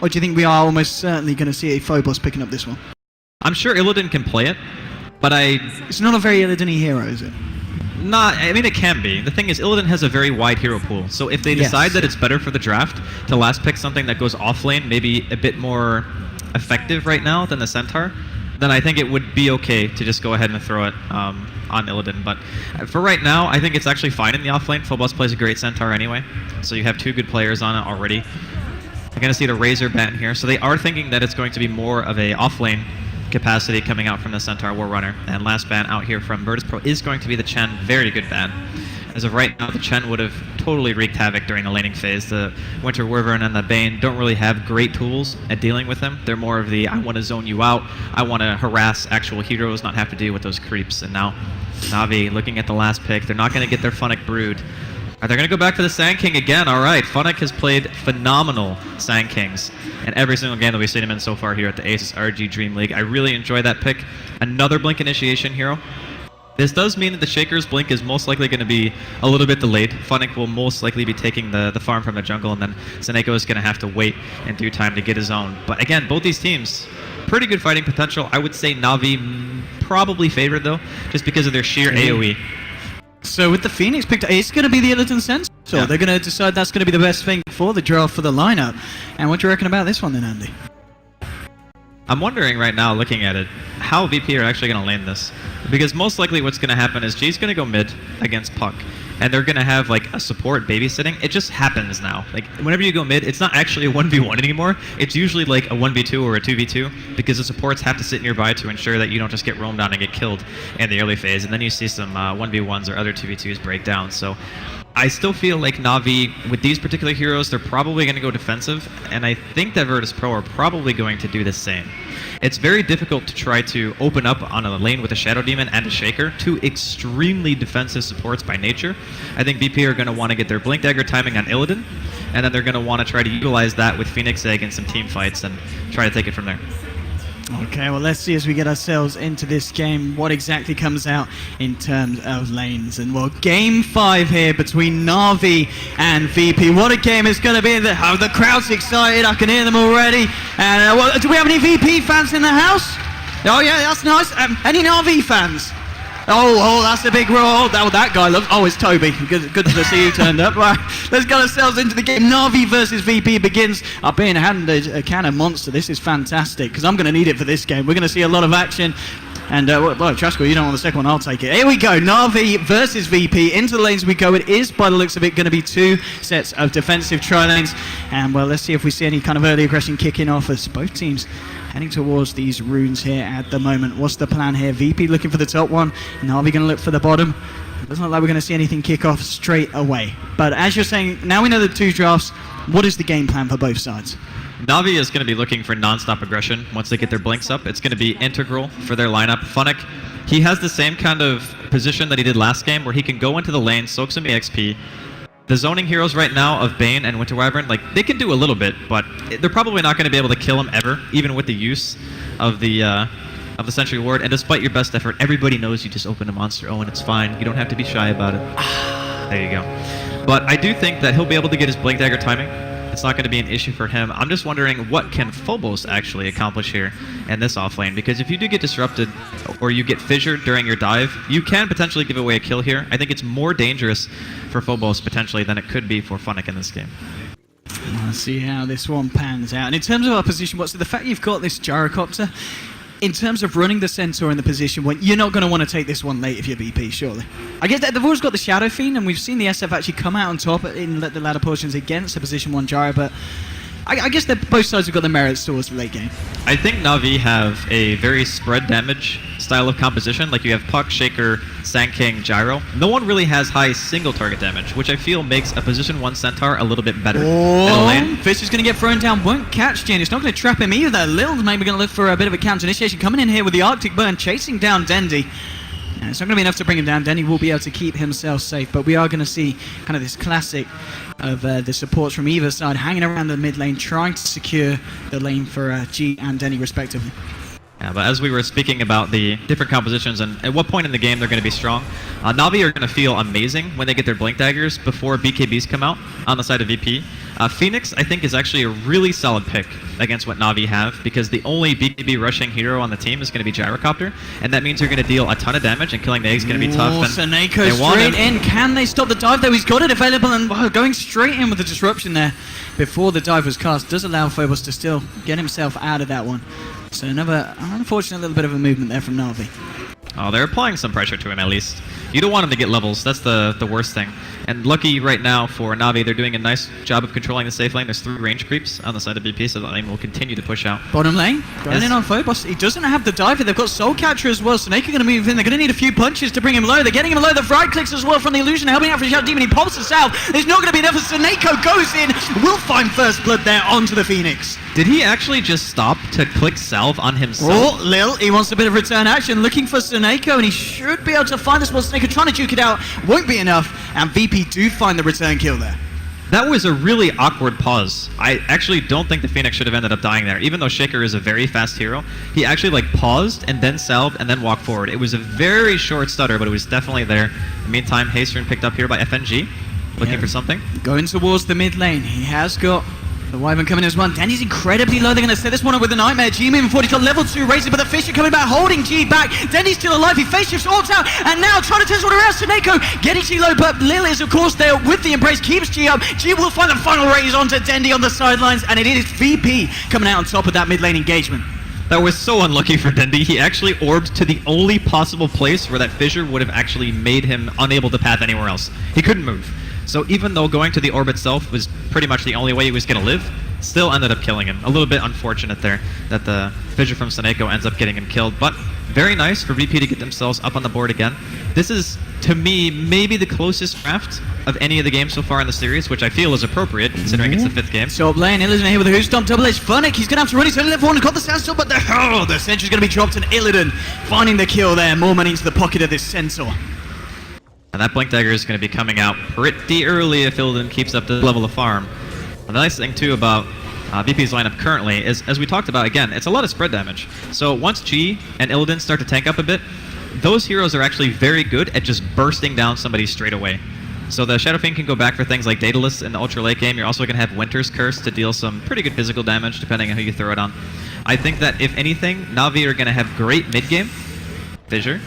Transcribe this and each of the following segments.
or do you think we are almost certainly going to see a Phobos picking up this one? I'm sure Illidan can play it, but It's not a very Illidan-y hero, is it? I mean, it can be. The thing is, Illidan has a very wide hero pool, so if they decide that it's better for the draft to last pick something that goes off lane, maybe a bit more effective right now than the Centaur, then I think it would be okay to just go ahead and throw it on Illidan. But for right now, I think it's actually fine in the off lane. Phobos plays a great Centaur anyway, so you have 2 good players on it already. You're going to see the Razor ban here, so they are thinking that it's going to be more of a off lane capacity coming out from the Centaur War Runner. And last ban out here from Virtus Pro is going to be the Chen. Very good ban. As of right now, the Chen would have totally wreaked havoc during the laning phase. The Winter Wyvern and the Bane don't really have great tools at dealing with them. They're more of the, I want to zone you out, I want to harass actual heroes, not have to deal with those creeps. And now, Na'Vi looking at the last pick. They're not going to get their Funnick Brood. Are they going to go back for the Sand King again? All right, Funnick has played phenomenal Sand Kings in every single game that we've seen him in so far here at the Aces RG Dream League. I really enjoy that pick. Another Blink Initiation hero. This does mean that the Shaker's Blink is most likely going to be a little bit delayed. Funnick will most likely be taking the farm from the jungle, and then Seneko is going to have to wait in due time to get his own. But again, both these teams, pretty good fighting potential. I would say Na'Vi probably favored, though, just because of their sheer AoE. So with the Phoenix picked, it's going to be the Illidan Centaur. So they're going to decide that's going to be the best thing for the draft for the lineup. And what do you reckon about this one then, Andy? I'm wondering right now, looking at it, how VP are actually going to lane this. Because most likely what's going to happen is G's going to go mid against Puck. And they're going to have like a support babysitting. It just happens now. Like whenever you go mid, it's not actually a 1v1 anymore. It's usually like a 1v2 or a 2v2 because the supports have to sit nearby to ensure that you don't just get roamed on and get killed in the early phase. And then you see some 1v1s or other 2v2s break down. So I still feel like Na'Vi, with these particular heroes, they're probably going to go defensive, and I think that Virtus Pro are probably going to do the same. It's very difficult to try to open up on a lane with a Shadow Demon and a Shaker, 2 extremely defensive supports by nature. I think VP are going to want to get their Blink Dagger timing on Illidan, and then they're going to want to try to utilize that with Phoenix Egg and some team fights and try to take it from there. Okay, well, let's see as we get ourselves into this game what exactly comes out in terms of lanes. And well, game 5 here between Na'Vi and VP. What a game it's going to be. The crowd's excited. I can hear them already. And well, do we have any VP fans in the house? Oh, yeah, that's nice. Any Na'Vi fans? Oh, that's a big roll. That guy loves. Oh, it's Toby. Good to see you turned up. Right, let's get ourselves into the game. Na'Vi versus VP begins. I've been handed a can of Monster. This is fantastic because I'm going to need it for this game. We're going to see a lot of action. And, well, Trashko, you don't want the second one, I'll take it. Here we go, Na'Vi versus VP. Into the lanes we go. It is, by the looks of it, going to be 2 sets of defensive tri-lanes. And, well, let's see if we see any kind of early aggression kicking off as both teams heading towards these runes here at the moment. What's the plan here? VP looking for the top one. Na'Vi going to look for the bottom. Doesn't look like we're going to see anything kick off straight away. But as you're saying, now we know the 2 drafts. What is the game plan for both sides? Na'Vi is going to be looking for non-stop aggression once they get their blinks up. It's going to be integral for their lineup. Funnick, he has the same kind of position that he did last game where he can go into the lane, soak some EXP. The zoning heroes right now of Bane and Winter Wyvern, like, they can do a little bit, but they're probably not going to be able to kill him ever, even with the use of the Sentry Ward. And despite your best effort, everybody knows you just open a monster. Oh, and it's fine. You don't have to be shy about it. There you go. But I do think that he'll be able to get his Blink Dagger timing. It's not going to be an issue for him. I'm just wondering what can Phobos actually accomplish here in this offlane, because if you do get disrupted or you get fissured during your dive, you can potentially give away a kill here. I think it's more dangerous for Phobos potentially than it could be for Funnick in this game. Let's see how this one pans out. And in terms of our position, what's the fact you've got this Gyrocopter, in terms of running the Centaur in the position when you're not going to want to take this one late if you're BP, surely. I guess they've always got the Shadow Fiend, and we've seen the SF actually come out on top in the latter portions against the position 1 Gyro, but I guess that both sides have got the merits towards the late game. I think Na'Vi have a very spread damage style of composition. Like you have Puck, Shaker, Sand King, Gyro. No one really has high single target damage, which I feel makes a position 1 Centaur a little bit better. Oh, Fish is going to get thrown down. Won't catch Jin. It's not going to trap him either. Lil's maybe going to look for a bit of a counter initiation. Coming in here with the Arctic Burn, chasing down Dendi. And it's not going to be enough to bring him down. Denny will be able to keep himself safe, but we are going to see kind of this classic of the supports from either side hanging around the mid lane, trying to secure the lane for G and Denny respectively. Yeah, but as we were speaking about the different compositions and at what point in the game they're going to be strong, Na'Vi are going to feel amazing when they get their Blink Daggers before BKBs come out on the side of VP. Phoenix, I think, is actually a really solid pick against what Na'Vi have, because the only BKB rushing hero on the team is going to be Gyrocopter, and that means you're going to deal a ton of damage, and killing the egg is going to be tough. And Saneko straight in. Can they stop the dive though? He's got it available, and going straight in with the disruption there before the dive was cast does allow Phobos to still get himself out of that one. So another unfortunate little bit of a movement there from Na'Vi. Oh, they're applying some pressure to him at least. You don't want him to get levels. That's the worst thing. And lucky right now for Na'Vi, they're doing a nice job of controlling the safe lane. There's 3 range creeps on the side of BP, so that lane will continue to push out. Bottom lane, going in on Phobos. He doesn't have the diver. They've got Soul Catcher as well. Snake are going to move in. They're going to need a few punches to bring him low. They're getting him low. The right clicks as well from the illusion, helping out for Shadow Demon. He pops us out. There's not going to be enough. Saneko goes in. Will find first blood there onto the Phoenix. Did he actually just stop to click salve on himself? Oh, Lil, he wants a bit of return action, looking for Saneko, and he should be able to find this one. Saneko trying to juke it out, won't be enough, and VP do find the return kill there. That was a really awkward pause. I actually don't think the Phoenix should have ended up dying there. Even though Shaker is a very fast hero, he actually paused and then salved and then walked forward. It was a very short stutter, but it was definitely there. In the meantime, Haystern picked up here by FNG, looking for something. Going towards the mid lane, he has got the Wyvern coming as well. Danny's incredibly low. They're going to set this one up with a Nightmare. G moving forward. He's got level 2 raising, but the Fisher coming back, holding G back. Danny's still alive. He face shifts all out, and now trying to test one around. Saneko getting G low, but Lil is, of course, there with the Embrace. Keeps G up. G will find the final raise onto Dendy on the sidelines, and it is VP coming out on top of that mid lane engagement. That was so unlucky for Dendy. He actually orbed to the only possible place where that fissure would have actually made him unable to path anywhere else. He couldn't move. So even though going to the orb itself was pretty much the only way he was going to live, still ended up killing him. A little bit unfortunate there that the fissure from Saneko ends up getting him killed, but very nice for VP to get themselves up on the board again. This is, to me, maybe the closest draft of any of the games so far in the series, which I feel is appropriate considering it's the 5th game. So playing Illidan here with a Who Stomp double edge. Funnick, he's going to have to run his own level 1 and got the Sandstorm, but the Sentry's going to be dropped, and Illidan finding the kill there. More money into the pocket of this Centaur. And that Blink Dagger is going to be coming out pretty early if Illidan keeps up the level of farm. And the nice thing too about VP's lineup currently is, as we talked about again, it's a lot of spread damage. So once G and Illidan start to tank up a bit, those heroes are actually very good at just bursting down somebody straight away. So the Shadow Fiend can go back for things like Daedalus in the ultra late game. You're also going to have Winter's Curse to deal some pretty good physical damage depending on who you throw it on. I think that if anything, Na'Vi are going to have great mid game. Fissure.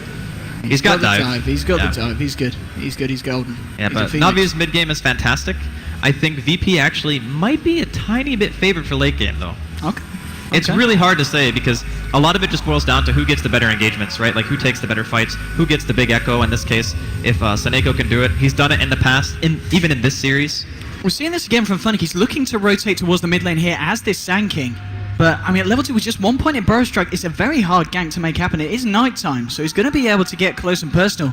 He's got dive. He's got the dive. He's good. He's good. He's golden. Yeah, but Na'Vi's mid game is fantastic. I think VP actually might be a tiny bit favored for late game though. Okay. It's really hard to say because a lot of it just boils down to who gets the better engagements, right? Like who takes the better fights, who gets the big echo. In this case, if Saneko can do it, he's done it in the past, even in this series. We're seeing this again from Funnick. He's looking to rotate towards the mid lane here as this Sand King. But, I mean, at level 2 with just 1 point in Burrow Strike, it's a very hard gank to make happen. It is nighttime, so he's going to be able to get close and personal.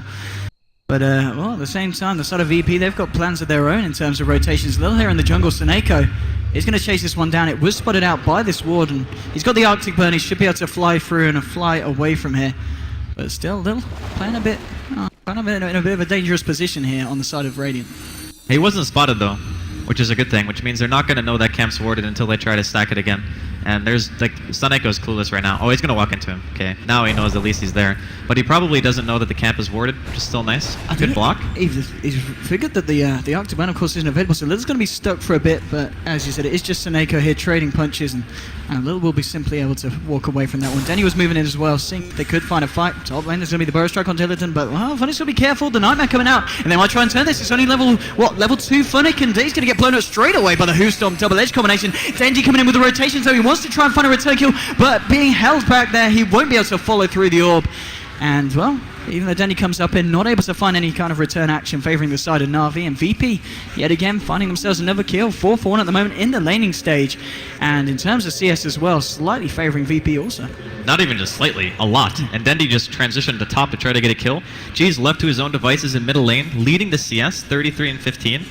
But, well, at the same time, the side of VP, they've got plans of their own in terms of rotations. Lil here in the jungle, Saneko is going to chase this one down. It was spotted out by this ward, and he's got the Arctic Burn. He should be able to fly through and fly away from here. But still, Lil playing a bit, kind of in a bit of a dangerous position here on the side of Radiant. He wasn't spotted, though, which is a good thing, which means they're not going to know that camp's warded until they try to stack it again. And there's, like, Saneko's clueless right now. Oh, he's going to walk into him. Okay, now he knows at least he's there. But he probably doesn't know that the camp is warded, which is still nice. Good block. He's figured that the Octoban, of course, isn't available, so Lil's going to be stuck for a bit. But as you said, it is just Saneko here trading punches, and Lil will be simply able to walk away from that one. Denny was moving in as well, seeing they could find a fight. Top lane, there's going to be the Burrow Strike on Tillerton, but, well, Funnick's going to be careful. The Nightmare coming out, and they might try and turn this. It's only level 2 Funnick, and he's going to get blown up straight away by the Who Stomp double edge combination. Denji coming in with the rotation, so he wants to try and find a return kill, but being held back there, he won't be able to follow through the orb. And, well, even though Denny comes up in, not able to find any kind of return action favouring the side of Na'Vi, and VP, yet again, finding themselves another kill, 4-4 at the moment in the laning stage. And in terms of CS as well, slightly favouring VP also. Not even just slightly, a lot. And Dendy just transitioned to top to try to get a kill. G's left to his own devices in middle lane, leading the CS, 33 and 15.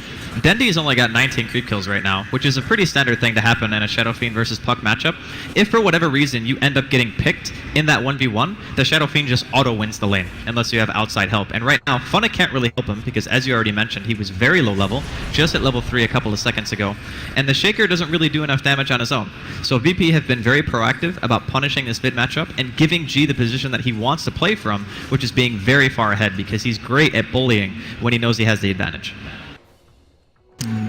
Dendy's only got 19 creep kills right now, which is a pretty standard thing to happen in a Shadow Fiend versus Puck matchup. If for whatever reason you end up getting picked in that 1v1, the Shadow Fiend just auto-wins the lane, unless you have outside help. And right now, Funnick can't really help him, because as you already mentioned, he was very low level, just at level 3 a couple of seconds ago. And the Shaker doesn't really do enough damage on his own. So VP have been very proactive about punishing this mid matchup and giving G the position that he wants to play from, which is being very far ahead, because he's great at bullying when he knows he has the advantage.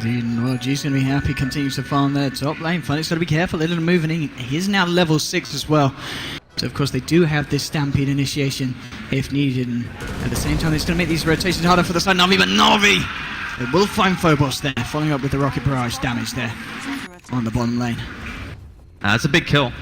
Indeed, well, G's going to be happy, continues to farm their top lane. Funny's got to be careful, Illidan moving in. He's now level 6 as well. So, of course, they do have this Stampede initiation if needed. And at the same time, it's going to make these rotations harder for the side Na'Vi, but Na'Vi, they will find Phobos there, following up with the Rocket Barrage damage there on the bottom lane. That's a big kill.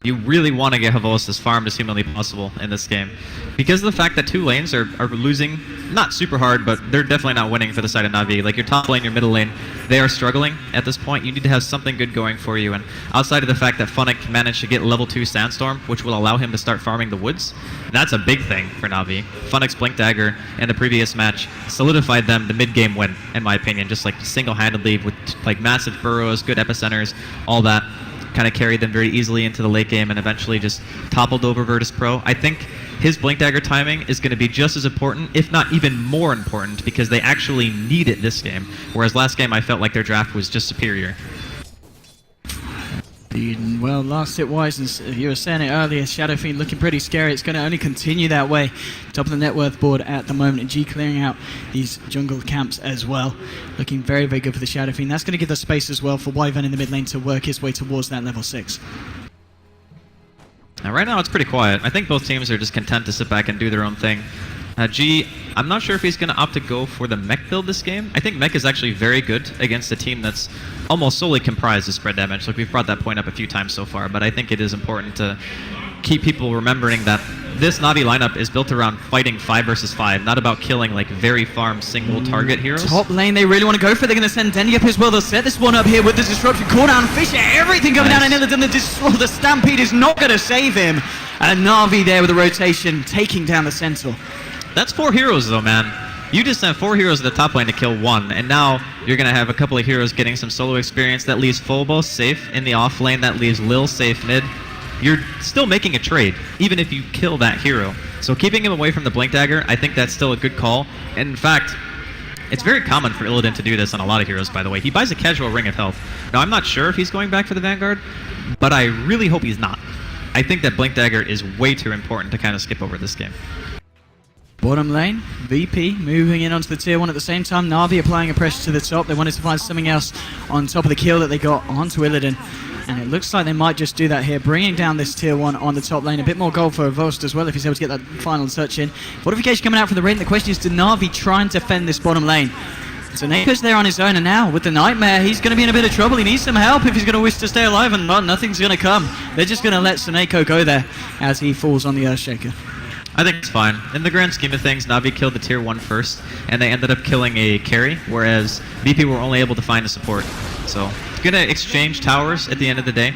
You really want to get Havosis farmed as humanly possible in this game. Because of the fact that two lanes are losing, not super hard, but they're definitely not winning for the side of Na'Vi. Like your top lane, your middle lane, they are struggling at this point. You need to have something good going for you. And outside of the fact that Funnick managed to get level 2 Sandstorm, which will allow him to start farming the woods, that's a big thing for Na'Vi. Funnick's Blink Dagger in the previous match solidified them the mid-game win, in my opinion. Just like single-handedly with like massive burrows, good epicenters, all that. Kind of carried them very easily into the late game and eventually just toppled over Virtus Pro. I think his Blink Dagger timing is going to be just as important, if not even more important, because they actually need it this game. Whereas last game I felt like their draft was just superior. Well, last hit wise, and you were saying it earlier, Shadow Fiend looking pretty scary. It's going to only continue that way. Top of the net worth board at the moment, and G clearing out these jungle camps as well. Looking very, very good for the Shadow Fiend. That's going to give the space as well for Wyvern in the mid lane to work his way towards that level 6. Now, right now it's pretty quiet. I think both teams are just content to sit back and do their own thing. G, I'm not sure if he's going to opt to go for the mech build this game. I think mech is actually very good against a team that's almost solely comprised of spread damage. Like we've brought that point up a few times so far, but I think it is important to keep people remembering that this Na'Vi lineup is built around fighting 5 versus 5, not about killing like very farm single target heroes. Top lane, they really want to go for it. They're going to send Dendi up as well. They'll set this one up here with the disruption. Call down Fisher, everything coming down, and Illidan, the Stampede is not going to save him. And Na'Vi there with a rotation, taking down the Centaur. That's 4 heroes though, man. You just sent 4 heroes to the top lane to kill 1, and now you're going to have a couple of heroes getting some solo experience. That leaves Phobos safe in the off lane, that leaves Lil safe mid. You're still making a trade, even if you kill that hero. So keeping him away from the Blink Dagger, I think that's still a good call. And in fact, it's very common for Illidan to do this on a lot of heroes, by the way. He buys a casual Ring of Health. Now, I'm not sure if he's going back for the Vanguard, but I really hope he's not. I think that Blink Dagger is way too important to kind of skip over this game. Bottom lane, VP moving in onto the tier 1 at the same time. Na'Vi applying a pressure to the top. They wanted to find something else on top of the kill that they got onto Illidan. And it looks like they might just do that here, bringing down this tier 1 on the top lane. A bit more gold for Vost as well if he's able to get that final touch in. Fortification coming out from the raid. The question is, do Na'Vi try and defend this bottom lane? So Nako's there on his own, and now with the Nightmare, he's going to be in a bit of trouble. He needs some help if he's going to wish to stay alive, and well, nothing's going to come. They're just going to let Suneko go there as he falls on the Earthshaker. I think it's fine. In the grand scheme of things, Na'Vi killed the tier 1 first, and they ended up killing a carry, whereas VP were only able to find a support. So, gonna exchange towers at the end of the day.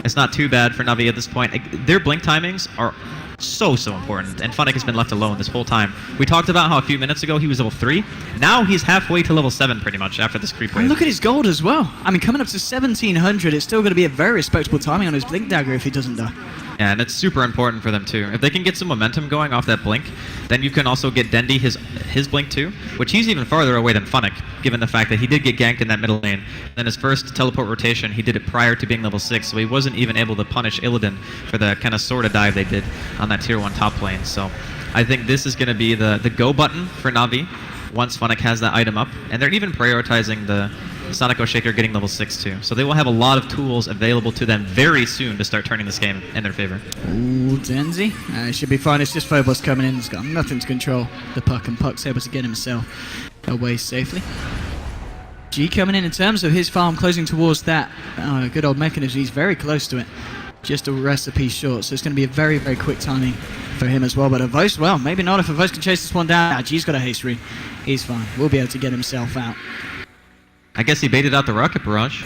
It's not too bad for Na'Vi at this point. Their blink timings are so important, and Funnick has been left alone this whole time. We talked about how a few minutes ago he was level 3. Now he's halfway to level 7 pretty much after this creep wave. And look at his gold as well. I mean, coming up to 1700, it's still going to be a very respectable timing on his Blink Dagger if he doesn't die. Yeah, and it's super important for them too. If they can get some momentum going off that blink, then you can also get Dendi his blink too, which he's even farther away than Funnick, given the fact that he did get ganked in that middle lane. Then his first teleport rotation, he did it prior to being level 6, so he wasn't even able to punish Illidan for the kind of sorta dive they did on that tier 1 top lane. So I think this is going to be the go button for Na'Vi once Funnick has that item up, and they're even prioritizing the Sonic Shaker getting level 6 too. So they will have a lot of tools available to them very soon to start turning this game in their favor. Ooh, Denzi. It should be fine. It's just Phobos coming in. He's got nothing to control the puck, and Puck's able to get himself away safely. G coming in terms of his farm, closing towards that good old mechanism. He's very close to it. Just a recipe short. So it's going to be a very, very quick timing for him as well. But Avos, well, maybe not if Avos can chase this one down. G's got a haste read. He's fine. We'll be able to get himself out. I guess he baited out the rocket barrage.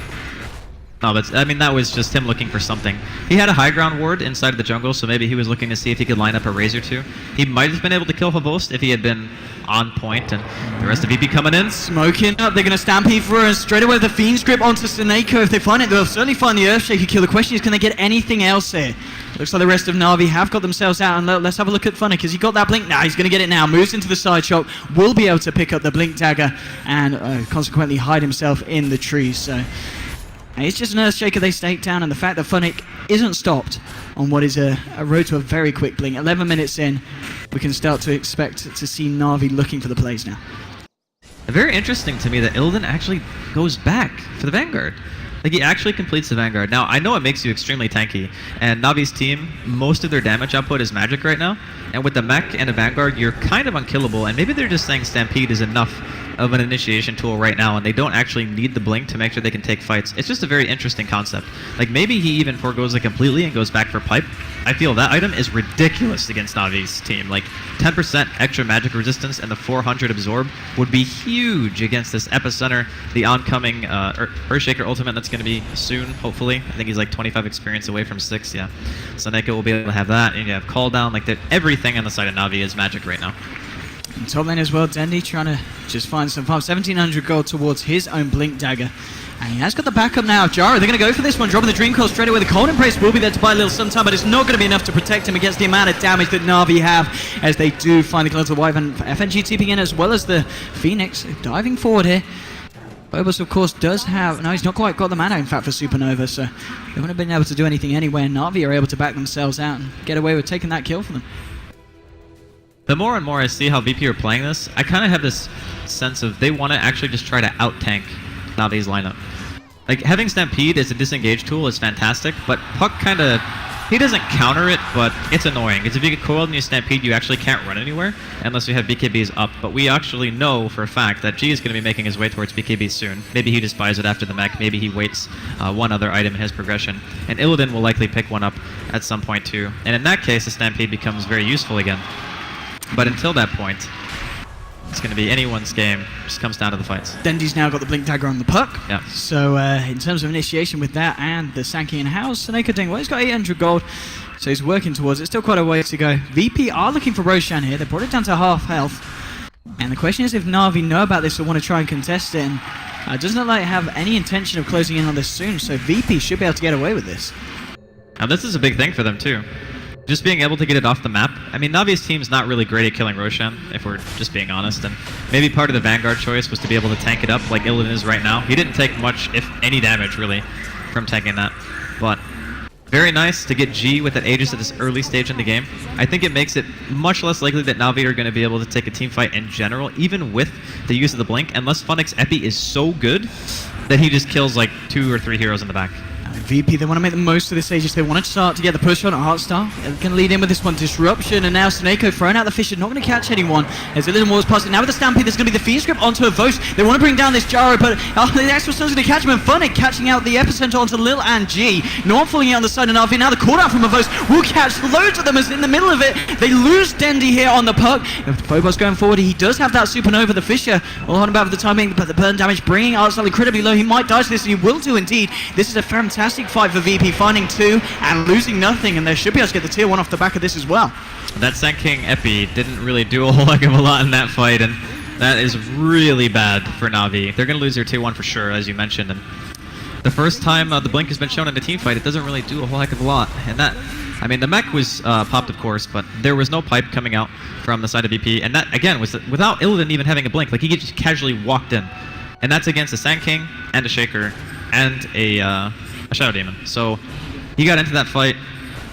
No, but I mean, that was just him looking for something. He had a high ground ward inside of the jungle, so maybe he was looking to see if he could line up a Raze or two. He might have been able to kill Havost if he had been on point, and the rest of VP coming in. Smoking up, they're going to stampede through, and straight away the Fiend's Grip onto Suneko. If they find it, they'll certainly find the Earthshaker kill. The question is, can they get anything else here? Looks like the rest of Na'Vi have got themselves out, and let's have a look at Funnick. Has he got that blink? Nah, he's going to get it now. Moves into the side shot, will be able to pick up the Blink Dagger, and consequently hide himself in the trees. So it's just an Earthshaker they stake down, and the fact that Funnick isn't stopped on what is a road to a very quick blink. 11 minutes in, we can start to expect to see Na'Vi looking for the plays now. Very interesting to me that Illidan actually goes back for the Vanguard. Like, he actually completes the Vanguard. Now, I know it makes you extremely tanky, and Navi's team, most of their damage output is magic right now, and with the mech and a Vanguard, you're kind of unkillable, and maybe they're just saying Stampede is enough of an initiation tool right now, and they don't actually need the blink to make sure they can take fights. It's just a very interesting concept. Like, maybe he even forgoes it completely and goes back for Pipe. I feel that item is ridiculous against Navi's team. Like, 10% extra magic resistance and the 400 absorb would be huge against this Epicenter, the oncoming Earthshaker ultimate that's going to be soon, hopefully. I think he's like 25 experience away from 6, yeah. So Neko will be able to have that, and you have Call Down. Like, everything on the side of Navi is magic right now. And top lane as well, Dendi trying to just find some farm. 1,700 gold towards his own Blink Dagger. And he has got the backup now of Jaro. They're going to go for this one, dropping the Dream Coil straight away. The Cold Embrace will be there to buy a little some time, but it's not going to be enough to protect him against the amount of damage that Na'Vi have, as they do finally close the Wyvern. FNG tipping in as well as the Phoenix diving forward here. Phobos, of course, does have... No, he's not quite got the mana, in fact, for Supernova, so they wouldn't have been able to do anything anyway. Na'Vi are able to back themselves out and get away with taking that kill for them. The more and more I see how VP are playing this, I kind of have this sense of they want to actually just try to out-tank Navi's lineup. Like, having Stampede as a disengage tool is fantastic, but Puck kind of... He doesn't counter it, but it's annoying. Because if you get coiled and you Stampede, you actually can't run anywhere unless you have BKBs up. But we actually know for a fact that G is going to be making his way towards BKB soon. Maybe he just buys it after the mech. Maybe he waits one other item in his progression. And Illidan will likely pick one up at some point too. And in that case, the Stampede becomes very useful again. But until that point, it's going to be anyone's game. It just comes down to the fights. Dendi's now got the Blink Dagger on the Puck. Yeah. So in terms of initiation with that and the Sankey in house, Seneka doing well. He's got 800 gold, so he's working towards it. Still quite a way to go. VP are looking for Roshan here. They brought it down to half health. And the question is if Na'Vi know about this or want to try and contest it. And doesn't look like they have any intention of closing in on this soon, so VP should be able to get away with this. Now this is a big thing for them too. Just being able to get it off the map. I mean, Navi's team's not really great at killing Roshan, if we're just being honest, and maybe part of the Vanguard choice was to be able to tank it up like Illidan is right now. He didn't take much, if any damage, really, from tanking that. But very nice to get G with that Aegis at this early stage in the game. I think it makes it much less likely that Na'Vi are going to be able to take a team fight in general, even with the use of the Blink, unless Funix Epi is so good that he just kills like 2 or 3 heroes in the back. VP, they want to make the most of this Aegis. They want to start to get the push on at Heartstar. They're going to lead in with this one. Disruption, and now Snako throwing out the Fisher. Not going to catch anyone. As Illidan was past it. Now with the Stampede, there's going to be the Fiend Script onto a Vos. They want to bring down this Jaro, but the Extra Stone's going to catch him. And Funnick catching out the Epicenter onto Lil and G. No one falling out on the side of Na'Vi. Now the cooldown from a Vos will catch loads of them as in the middle of it. They lose Dendi here on the Puck. If Phobos going forward, he does have that Supernova, the Fisher. All on about for the timing, but the burn damage bringing Heartstar incredibly low. He might die to this, and he will do indeed. This is a fantastic fight for VP. Finding 2 and losing nothing, and they should be able to get the tier 1 off the back of this as well. That Sand King Epi didn't really do a whole heck of a lot in that fight, and that is really bad for Na'Vi. They're going to lose their tier 1 for sure, as you mentioned. And the first time the Blink has been shown in a team fight, it doesn't really do a whole heck of a lot. And that, I mean, the mech was popped, of course, but there was no pipe coming out from the side of VP, and that, again, was without Illidan even having a Blink. Like, he just casually walked in. And that's against a Sand King and a Shaker and a Shadow Demon. So he got into that fight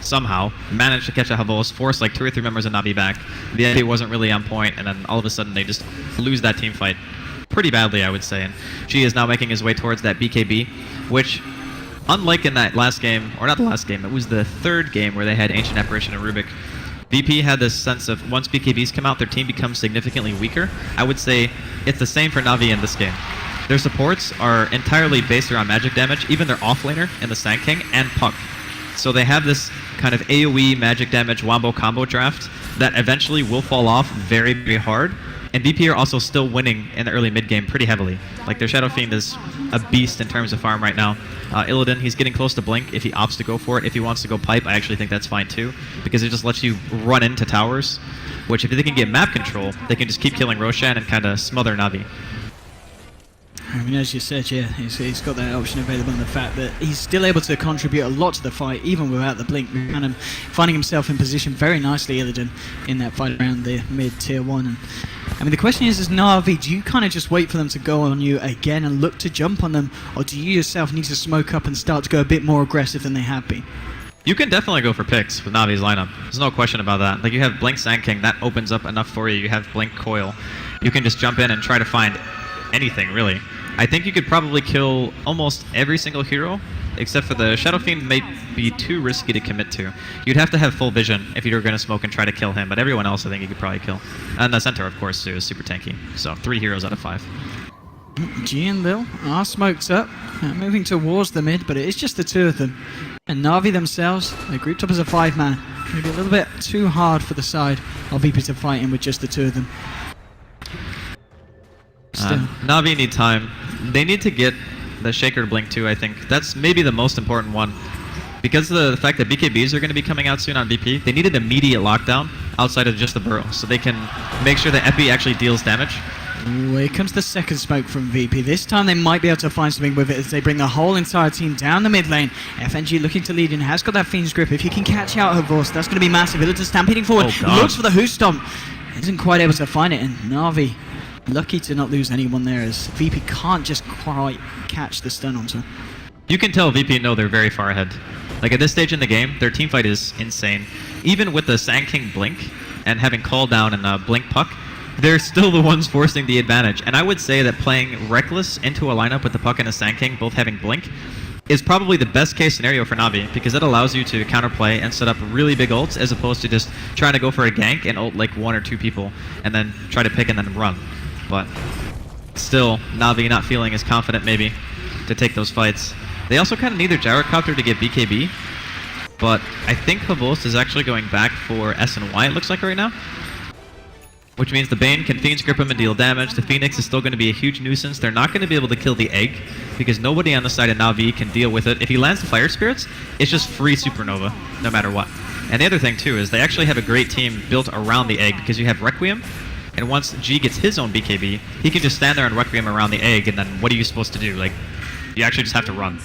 somehow, managed to catch a Havos, forced like 2 or 3 members of Na'Vi back. The MP wasn't really on point, and then all of a sudden they just lose that team fight pretty badly, I would say. And G is now making his way towards that BKB, which, unlike in that last game, or not the last game, it was the 3rd game where they had Ancient Apparition and Rubik. VP had this sense of once BKBs come out, their team becomes significantly weaker. I would say it's the same for Na'Vi in this game. Their supports are entirely based around magic damage, even their offlaner in the Sand King and Puck. So they have this kind of AoE magic damage wombo combo draft that eventually will fall off very, very hard. And VP are also still winning in the early mid-game pretty heavily. Like, their Shadow Fiend is a beast in terms of farm right now. Illidan, he's getting close to Blink if he opts to go for it. If he wants to go Pipe, I actually think that's fine too, because it just lets you run into towers, which if they can get map control, they can just keep killing Roshan and kind of smother Na'Vi. I mean, as you said, yeah, he's got that option available, and the fact that he's still able to contribute a lot to the fight, even without the Blink, kind of finding himself in position very nicely, Illidan, in that fight around the mid-tier 1. And I mean, the question is Na'Vi, do you kind of just wait for them to go on you again and look to jump on them, or do you yourself need to smoke up and start to go a bit more aggressive than they have been? You can definitely go for picks with Na'Vi's lineup. There's no question about that. Like, you have Blink Sand King, that opens up enough for you. You have Blink Coil. You can just jump in and try to find anything, really. I think you could probably kill almost every single hero, except for the Shadow Fiend may be too risky to commit to. You'd have to have full vision if you were going to smoke and try to kill him, but everyone else I think you could probably kill. And the Centaur, of course, too, is super tanky. So 3 heroes out of 5. G and Lil are smoked up, moving towards the mid, but it is just the 2 of them. And Na'Vi themselves, they're grouped up as a 5-man. Maybe a little bit too hard for the side of VP to fight in with just the 2 of them. Still. Na'Vi need time. They need to get the Shaker to blink too, I think. That's maybe the most important one. Because of the fact that BKBs are going to be coming out soon on VP, they need an immediate lockdown outside of just the burrow, so they can make sure that Epi actually deals damage. Ooh, here comes the second smoke from VP. This time they might be able to find something with it as they bring the whole entire team down the mid lane. FNG looking to lead in, has got that Fiend's grip. If he can catch out Havors, that's going to be massive. Illidan stampeding forward, looks for the Who Stomp. Isn't quite able to find it, and Na'Vi lucky to not lose anyone there as VP can't just quite catch the stun onto him. You can tell VP know they're very far ahead. Like at this stage in the game, their team fight is insane. Even with the Sand King blink and having call down and blink puck, they're still the ones forcing the advantage. And I would say that playing Reckless into a lineup with the puck and a Sand King both having blink is probably the best case scenario for Na'Vi, because it allows you to counterplay and set up really big ults as opposed to just trying to go for a gank and ult like 1 or 2 people and then try to pick and then run. But still, Na'Vi not feeling as confident maybe to take those fights. They also kind of need their gyrocopter to get BKB, but I think Havos is actually going back for S and Y, it looks like right now. Which means the Bane can Fiend's grip him and deal damage. The Phoenix is still going to be a huge nuisance. They're not going to be able to kill the egg because nobody on the side of Na'Vi can deal with it. If he lands the Fire Spirits, it's just free Supernova, no matter what. And the other thing too is they actually have a great team built around the egg because you have Requiem, and once G gets his own BKB, he can just stand there and Requiem around the egg, and then what are you supposed to do? Like, you actually just have to run.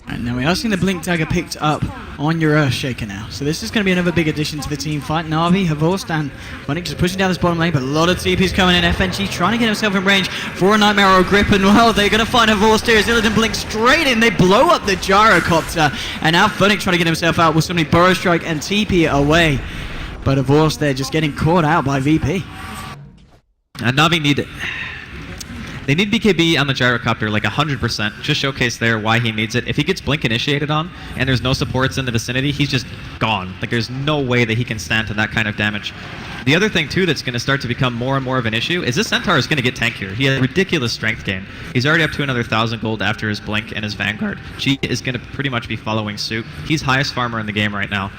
And now we are seeing the Blink Dagger picked up on your Earthshaker now. So this is going to be another big addition to the team fight. Na'Vi, Havors, and Funnick just pushing down this bottom lane, but a lot of TP's coming in. FNG trying to get himself in range for a Nightmare or a Grip, and well, they're going to find Havors here as Illidan blinks straight in. They blow up the Gyrocopter, and now Funnick trying to get himself out with so many Burrow Strike and TP away. But Havors there just getting caught out by VP. And Na'Vi need... They need BKB on the Gyrocopter like 100%. Just showcase there why he needs it. If he gets Blink initiated on and there's no supports in the vicinity, he's just gone. Like there's no way that he can stand to that kind of damage. The other thing too that's going to start to become more and more of an issue is this Centaur is going to get tankier. He has ridiculous strength gain. He's already up to another 1,000 gold after his Blink and his Vanguard. G is going to pretty much be following suit. He's highest farmer in the game right now.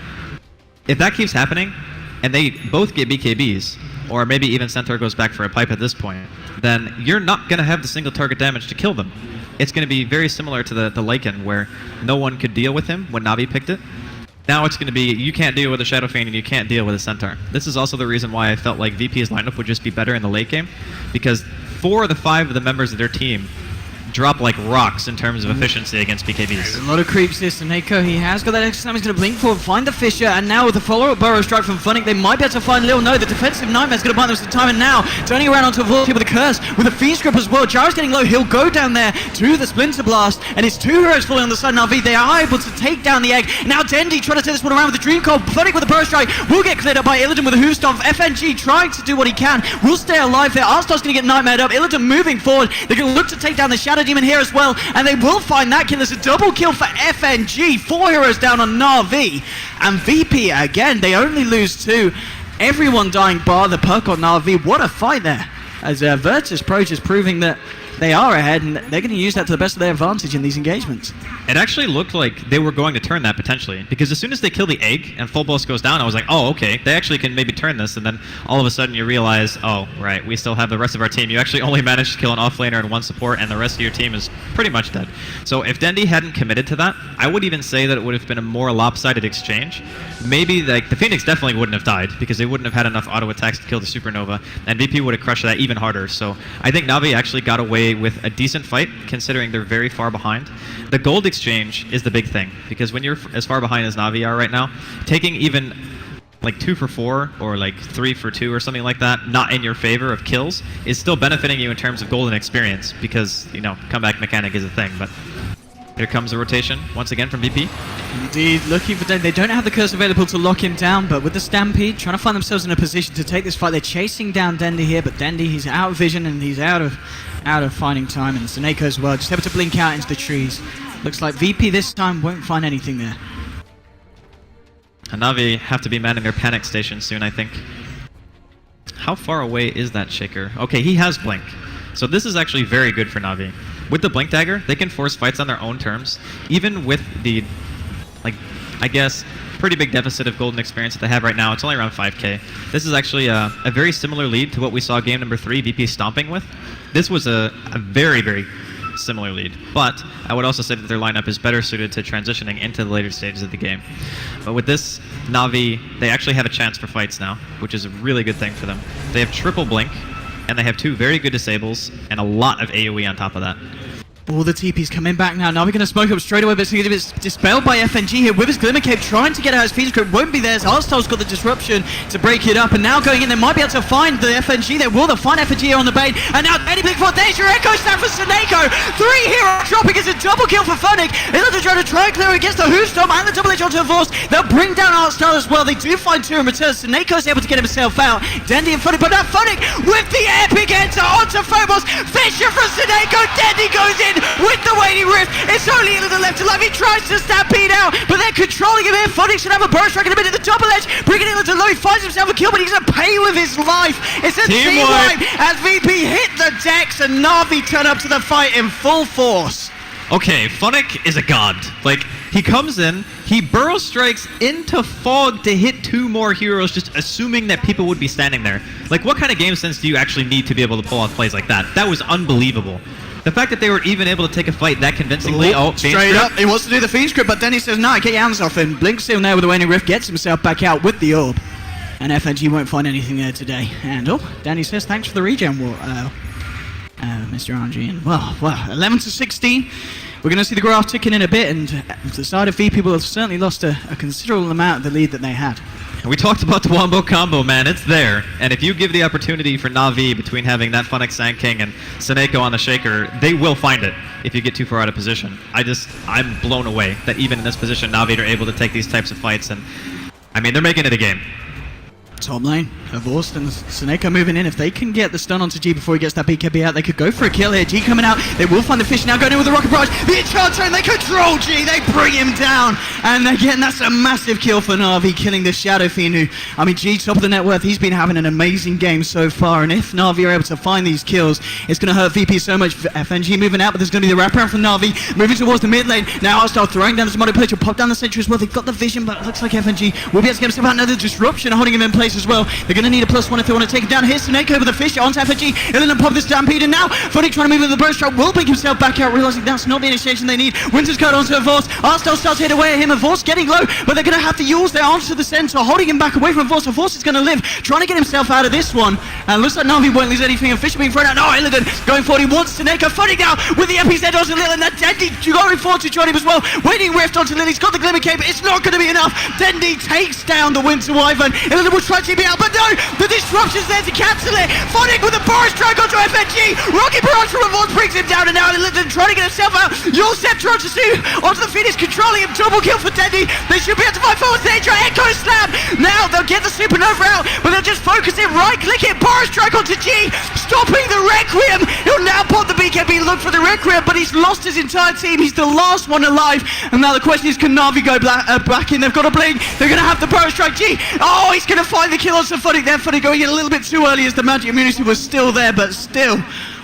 If that keeps happening, and they both get BKBs, or maybe even Centaur goes back for a pipe at this point, then you're not going to have the single target damage to kill them. It's going to be very similar to the Lycan, where no one could deal with him when Na'Vi picked it. Now it's going to be, you can't deal with a Shadow Fiend and you can't deal with a Centaur. This is also the reason why I felt like VP's lineup would just be better in the late game, because 4 of the 5 of the members of their team drop like rocks in terms of efficiency against BKBs. There's a lot of creeps this, and Neko, he has got that extra time. He's going to blink forward, find the Fissure, and now with the follow-up Burrow Strike from Funnick, they might be able to find Lil. No, the defensive Nightmare's going to buy them some time, and now turning around onto a Vortex with a Curse, with a Fiend's Grip as well. Gyro's getting low, he'll go down there to the Splinter Blast, and it's 2 heroes falling on the side of Na'Vi. They are able to take down the egg. Now Dendi trying to take this one around with the Dream Cold. Funnick with a Burrow Strike will get cleared up by Illidan with a Who Stomp. FNG trying to do what he can, will stay alive there. Arstar's going to get Nightmared up. Illidan moving forward. They're going to look to take down the Shadow Demon here as well, and they will find that kill. It's a double kill for FNG. 4 heroes down on Na'Vi. And VP, again, they only lose 2. Everyone dying bar the puck on Na'Vi. What a fight there. As Virtus Pro just proving that they are ahead, and they're going to use that to the best of their advantage in these engagements. It actually looked like they were going to turn that potentially, because as soon as they kill the egg and full boss goes down, I was like, oh, okay, they actually can maybe turn this, and then all of a sudden you realize, oh, right, we still have the rest of our team. You actually only managed to kill an offlaner and 1 support, and the rest of your team is pretty much dead. So if Dendi hadn't committed to that, I would even say that it would have been a more lopsided exchange. Maybe like the Phoenix definitely wouldn't have died, because they wouldn't have had enough auto attacks to kill the Supernova, and VP would have crushed that even harder. So I think Na'Vi actually got away with a decent fight, considering they're very far behind. The gold exchange is the big thing, because when you're as far behind as Na'Vi are right now, taking even like 2 for 4 or like 3 for 2 or something like that, not in your favor of kills, is still benefiting you in terms of golden experience, because, you know, comeback mechanic is a thing. But Here comes the rotation once again from VP. Indeed, looking for Dendy. They don't have the curse available to lock him down, but with the Stampede, trying to find themselves in a position to take this fight. They're chasing down Dendy here, but Dendy, he's out of vision and he's out of finding time. And Seneko as well, just able to blink out into the trees. Looks like VP this time won't find anything there. And Na'Vi have to be manning their panic station soon, I think. How far away is that Shaker? Okay, he has Blink. So this is actually very good for Na'Vi. With the Blink Dagger, they can force fights on their own terms, even with the, like, I guess, pretty big deficit of golden experience that they have right now. It's only around 5k. This is actually a very similar lead to what we saw game number 3, VP stomping with. This was a very, very similar lead. But I would also say that their lineup is better suited to transitioning into the later stages of the game. But with this, Na'Vi, they actually have a chance for fights now, which is a really good thing for them. They have triple Blink, and they have 2 very good disables, and a lot of AoE on top of that. All the TP's coming back now. Now we're going to smoke up straight away, but it's dispelled by FNG here with his Glimmer Cape, trying to get out his Phoenix Grip. Won't be there. Arstyle's got the disruption to break it up, and now going in, they might be able to find the FNG there. Will they find FNG here on the bait? And now Eddie Blink for there's your Echo Snap for Seneko. 3 heroes dropping. It's a double kill for Funnick. He'll try to try and clear against the Hoostorm and the double edge onto Force. They'll bring down Arstyle as well. They do find 2 in return. Seneko's able to get himself out. Dendy and Funnick, but now Funnick with the epic enter onto Phobos. Fisher from Seneko. Dendy goes in with the waiting rift. It's only a little left to life. He tries to stampede out, but they're controlling him here. Funnick should have a burst strike in a minute. The double edge, bringing it into low. He finds himself a kill, but he's going to pay with his life. It's a team wipe as VP hit the decks and Na'Vi turn up to the fight in full force. Okay, Funnick is a god. Like, he comes in, he burrow strikes into fog to hit 2 more heroes, just assuming that people would be standing there. Like, what kind of game sense do you actually need to be able to pull off plays like that? That was unbelievable. The fact that they were even able to take a fight that convincingly. Straight up, he wants to do the Fiend Script, but then he says, no, get your hands off him. Blink's in there with the Waning Rift, gets himself back out with the orb. And FNG won't find anything there today. And, Danny says, thanks for the regen, Mr. RNG. And, well, 11 to 16. We're going to see the graph ticking in a bit, and the side of VP will have certainly lost a considerable amount of the lead that they had. We talked about the Wombo combo, man. It's there. And if you give the opportunity for Na'Vi between having that Funnick Sand King and Seneko on the Shaker, they will find it if you get too far out of position. I'm blown away that even in this position, Na'Vi are able to take these types of fights. And, I mean, they're making it a game. Top lane, Vorst and Seneko moving in. If they can get the stun onto G before he gets that BKB out, they could go for a kill here. G coming out, they will find the fish now, going in with the Rocket Barrage. The Enchanter, and they control G, they bring him down. And again, that's a massive kill for Na'Vi, killing the Shadow Fiend, who, I mean, G, top of the net worth, he's been having an amazing game so far. And if Na'Vi are able to find these kills, it's going to hurt VP so much. FNG moving out, but there's going to be the wraparound from Na'Vi, moving towards the mid lane. Now Arstyle throwing down the Demonic Pillage, will pop down the Sentry as well. They've got the vision, but it looks like FNG will be able to get himself out. Another disruption, holding him in place as well. They're going to need a +1 if they want to take it down. Here's Seneko with the fish onto FNG. He'll then pop the Stampede, and now Funnick trying to move with the burst strike. Will blink himself back out, realizing that's not the initiation they need. Winter's Code onto Vorst. Arstyle starts to hit away at him, and Vorst getting low, but they're going to have to use their arms to the center, holding him back away from Vorst. So Vorst is going to live, trying to get himself out of this one. And looks like Na'Vi won't lose anything. And Fisher being thrown out. No, Illidan going forward. He wants Seneko. Funnick now with the FPZ onto Lil, and that Dendy going forward to join him as well. Waiting Rift onto Lil. He's got the Glimmer Cape. It's not going to be enough. Dendy takes down the Winter Wyvern. Illidan will try to be out, but no, the disruption's there to cancel it. Funnick with a Boris strike onto FNG. Rocky Barrage from Avon brings him down, and now Illidan trying to get himself out. Your Scepter onto Sue, onto the Phoenix, controlling him. Double kill for Dendy. They should be able to fight forward. They try Echo Slam. Now they'll get the Supernova out, but they'll just focus it, right click it. Boris strike onto G, stopping the Requiem. He'll now pop the BKB, look for the Requiem, but he's lost his entire team. He's the last one alive. And now the question is, can Na'Vi go back in? They've got a blink. They're going to have the Boris strike. G. Oh, he's going to find the kill on Funnick there. Funnick going in a little bit too early as the magic immunity was still there, but still,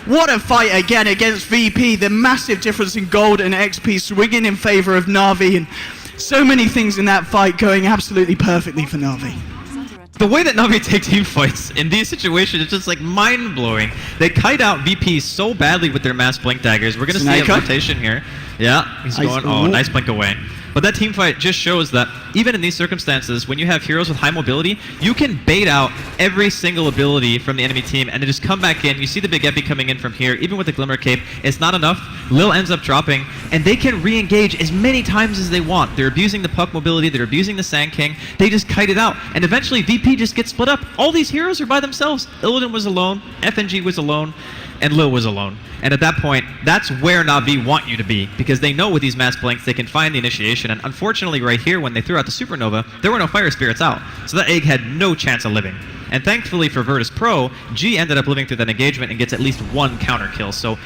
what a fight again against VP. The massive difference in gold and XP swinging in favor of Na'Vi, and so many things in that fight going absolutely perfectly for Na'Vi. The way that Na'Vi take team fights in these situations is just like mind-blowing. They kite out VP so badly with their mass blink daggers. We're going to see a rotation here. Yeah, he's going, oh, nice blink away. But that team fight just shows that even in these circumstances, when you have heroes with high mobility, you can bait out every single ability from the enemy team and then just come back in. You see the big epi coming in from here, even with the Glimmer Cape. It's not enough. Lil ends up dropping, and they can re-engage as many times as they want. They're abusing the puck mobility. They're abusing the Sand King. They just kite it out. And eventually, VP just gets split up. All these heroes are by themselves. Illidan was alone. FNG was alone. and Lil was alone. And at that point, that's where Na'Vi want you to be, because they know with these mass blanks they can find the initiation, and unfortunately right here, when they threw out the Supernova, there were no Fire Spirits out. So that egg had no chance of living. And thankfully for Virtus Pro, G ended up living through that engagement and gets at least one counter kill. So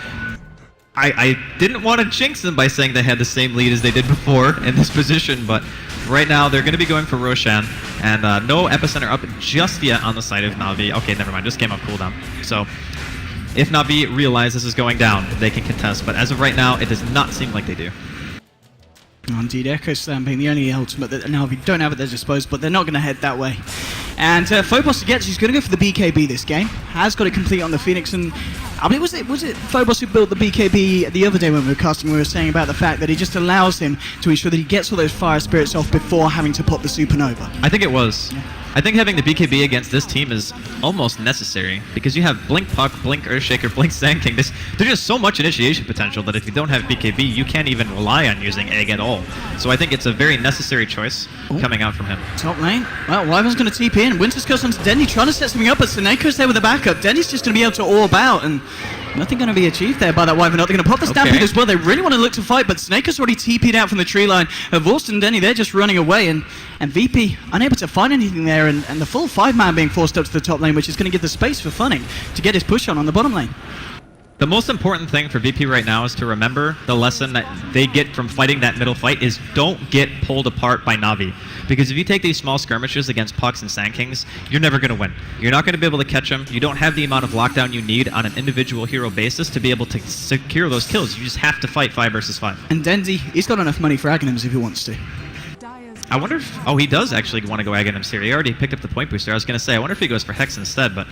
I didn't want to jinx them by saying they had the same lead as they did before in this position, but right now they're going to be going for Roshan, and no Epicenter up just yet on the side of Na'Vi. Okay, never mind, just came up cooldown. So if Na'Vi realize this is going down, they can contest, but as of right now, it does not seem like they do. Indeed, Echo Slam being the only ultimate that Na'Vi don't have at their disposal, but they're not going to head that way. And Phobos gets, he's going to go for the BKB this game. Has got it complete on the Phoenix, and I mean, was it Phobos who built the BKB the other day when we were casting? We were saying about the fact that it just allows him to ensure that he gets all those Fire Spirits off before having to pop the Supernova. I think it was. Yeah. I think having the BKB against this team is almost necessary, because you have Blink Puck, Blink Earthshaker, Blink Sand King. There's just so much initiation potential that if you don't have BKB, you can't even rely on using Egg at all. So I think it's a very necessary choice coming out from him. Top lane. Well, Wyvern's going to TP in. Winter's goes onto Dendy trying to set something up, but Seneco's there with the backup. Dendy's just going to be able to orb out, and nothing going to be achieved there by that Wyvern. They're going to pop the Stampede as well. They really want to look to fight, but Seneco's already TP'd out from the tree line. Vorst and Denny, they're just running away, and VP unable to find anything there, and the full 5-man being forced up to the top lane, which is going to give the space for Funning to get his push on the bottom lane. The most important thing for VP right now is to remember the lesson that they get from fighting that middle fight is don't get pulled apart by Na'Vi. Because if you take these small skirmishes against Pucks and Sand Kings, you're never going to win. You're not going to be able to catch them. You don't have the amount of lockdown you need on an individual hero basis to be able to secure those kills. You just have to fight 5 versus 5. And Dendy, he's got enough money for Aghanims if he wants to. I wonder if... Oh, he does actually want to go Aghanims here. He already picked up the point booster. I was going to say, I wonder if he goes for Hex instead, but...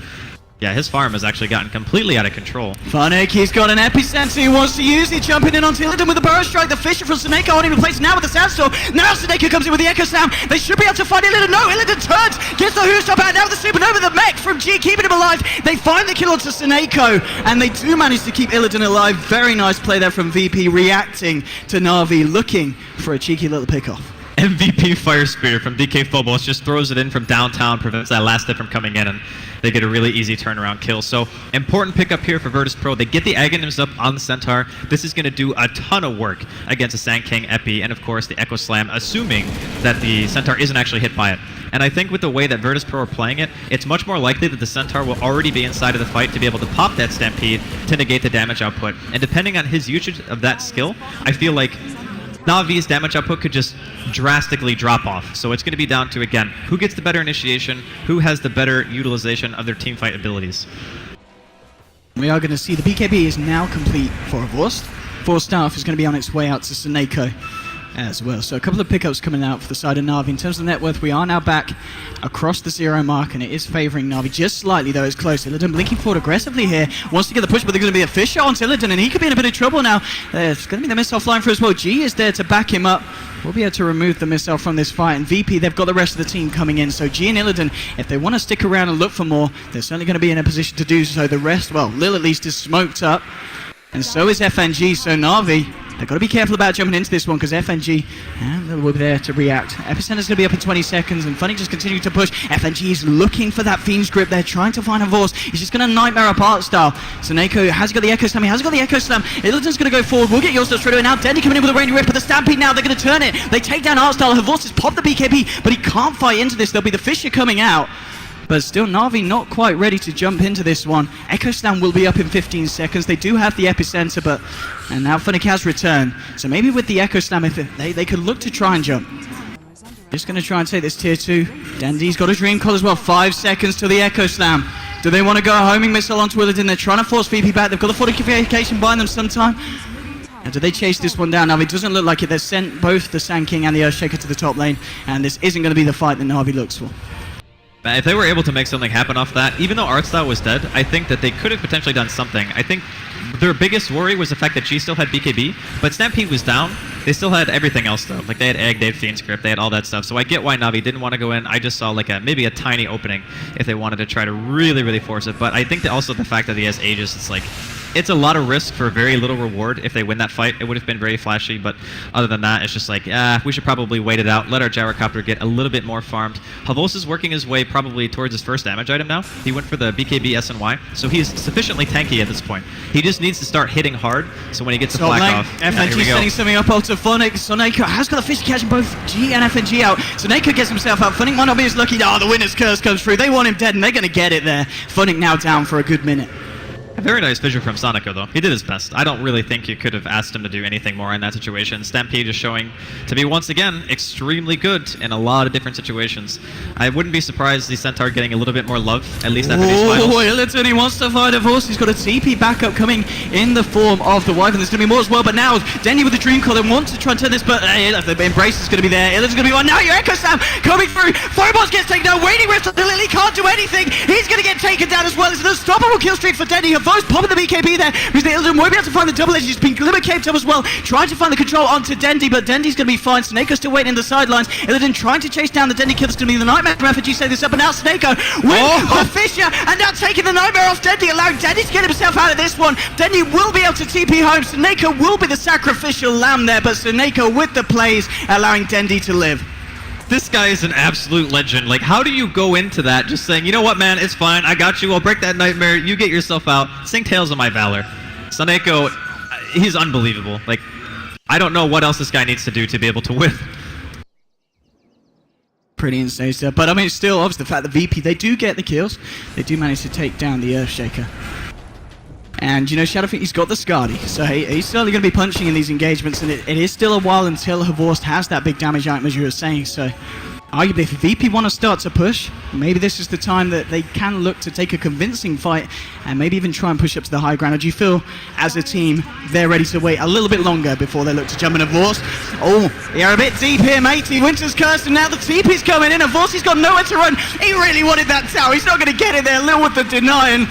yeah, his farm has actually gotten completely out of control. Funnick, he's got an Epicenter he wants to use. He's jumping in onto Illidan with the Burrow Strike. The Fisher from Seneca holding in place now with the Sandstorm. Now Seneca comes in with the Echo Slam. They should be able to find Illidan. No, Illidan turns, gets the Hoostop out. Now with the Supernova, the mech from G keeping him alive. They find the kill onto Seneco, and they do manage to keep Illidan alive. Very nice play there from VP, reacting to Na'Vi, looking for a cheeky little pickoff. MVP Fire Spear from DK Phobos just throws it in from downtown, prevents that last hit from coming in, and they get a really easy turnaround kill. So, important pickup here for Virtus Pro. They get the Aghanims up on the Centaur. This is going to do a ton of work against the Sand King Epi, and of course the Echo Slam, assuming that the Centaur isn't actually hit by it. And I think with the way that Virtus Pro are playing it, it's much more likely that the Centaur will already be inside of the fight to be able to pop that Stampede to negate the damage output. And depending on his usage of that skill, I feel like Na'Vi's damage output could just drastically drop off. So it's going to be down to, again, who gets the better initiation, who has the better utilization of their teamfight abilities. We are going to see the BKB is now complete for Vorst. Vorst staff is going to be on its way out to Seneco as well. So a couple of pickups coming out for the side of Na'Vi. In terms of net worth, we are now back across the 0 mark, and it is favouring Na'Vi just slightly, though it's close. Illidan blinking forward aggressively here, wants to get the push, but there's going to be a fish shot onto Illidan, and he could be in a bit of trouble now. There's going to be the missile flying through as well. G is there to back him up. We'll be able to remove the missile from this fight, and VP, they've got the rest of the team coming in. So G and Illidan, if they want to stick around and look for more, they're certainly going to be in a position to do so. The rest, well, Lil at least is smoked up, and so is FNG. So Na'Vi, they've got to be careful about jumping into this one, because FNG will be there to react. Epicenter's going to be up in 20 seconds, and Funny just continuing to push. FNG is looking for that Fiend's Grip. They're trying to find a Vorst. He's just going to Nightmare apart style. Seneco has got the Echo Slam. He has got the Echo Slam. Illidan's going to go forward. We'll get yours straight away. Now Dendy coming in with a Rainy Rip, but the Stampede now. They're going to turn it. They take down Artstyle. Her Vorst has popped the BKB, but he can't fight into this. There'll be the Fisher coming out. But still, Na'Vi not quite ready to jump into this one. Echo Slam will be up in 15 seconds. They do have the Epicenter, but... and now Funnick has returned. So maybe with the Echo Slam, if they could look to try and jump. Just going to try and take this tier 2. Dandy's got a Dream Call as well. 5 seconds to the Echo Slam. Do they want to go a homing missile onto Illidan? They're trying to force VP back. They've got the fortification behind them sometime. And do they chase this one down? Now, it doesn't look like it. They've sent both the Sand King and the Earthshaker to the top lane, and this isn't going to be the fight that Na'Vi looks for. If they were able to make something happen off that, even though Artstyle was dead, I think that they could have potentially done something. I think their biggest worry was the fact that she still had BKB, but Stampede was down. They still had everything else though. Like they had Egg, they had Fiend's Grip, they had all that stuff. So I get why Na'Vi didn't want to go in. I just saw like maybe a tiny opening if they wanted to try to really, really force it. But I think that also the fact that he has Aegis, it's like it's a lot of risk for very little reward. If they win that fight, it would have been very flashy, but other than that, it's just like, we should probably wait it out, let our gyrocopter get a little bit more farmed. Havos is working his way probably towards his first damage item now. He went for the BKB SNY, so he's sufficiently tanky at this point. He just needs to start hitting hard, so when he gets a flag off, FNG setting something up onto Phonic. Soneko has got a fish catching both G and FNG out. Soneko gets himself out. Phonic might not be as lucky. Oh, the winner's curse comes through. They want him dead, and they're going to get it there. Phonic now down for a good minute. A very nice vision from Soneko, though. He did his best. I don't really think you could have asked him to do anything more in that situation. Stampede is showing to be, once again, extremely good in a lot of different situations. I wouldn't be surprised the Centaur getting a little bit more love, at least after these finals. Oh, Illiton, he wants to fight a horse. He's got a TP backup coming in the form of the Wyvern. There's going to be more as well, but now Denny with the Dream Collar wants to try and turn this, but the Embrace is going to be there. Illiton's going to be one. Now your Echo Slam coming through. Fireballs gets taken down. Waiting Rift on the Lily can't do anything. He's going to get taken down as well. It's an unstoppable kill streak for Denny. Havos popping the BKB there, because the Illiton won't be able to find the double edge. He's been glimmer caped up as well, trying to find the control onto Dendi, but Dendi's going to be fine. Snako still waiting in the sidelines. Illiton trying to chase down the Dendi kill. That's going to be the Nightmare from FNG. Say this up, and now Snako with the Fisher, and now taking the Nightmare off Dendi, allowing Dendi to get himself out of this one. Dendi will be able to TP home. Snako will be the sacrificial lamb there, but Snako with the plays, allowing Dendi to live. This guy is an absolute legend. Like, how do you go into that just saying, you know what, man, it's fine, I got you, I'll break that nightmare, you get yourself out, sing Tales of My Valor. Soneko, he's unbelievable. Like, I don't know what else this guy needs to do to be able to win. Pretty insane stuff, but I mean, still, obviously, the fact that VP, they do get the kills, they do manage to take down the Earthshaker. And, you know, Shadowfeet, he's got the Skadi, so he's certainly going to be punching in these engagements, and it is still a while until Havorst has that big damage item, as you were saying, so arguably if VP want to start to push, maybe this is the time that they can look to take a convincing fight, and maybe even try and push up to the high ground. Or do you feel, as a team, they're ready to wait a little bit longer before they look to jump in Havorst? Oh, you're a bit deep here, matey. Winter's cursed, and now the TP's coming in. Havorst, he's got nowhere to run. He really wanted that tower. He's not going to get it there. Lil with the deny, and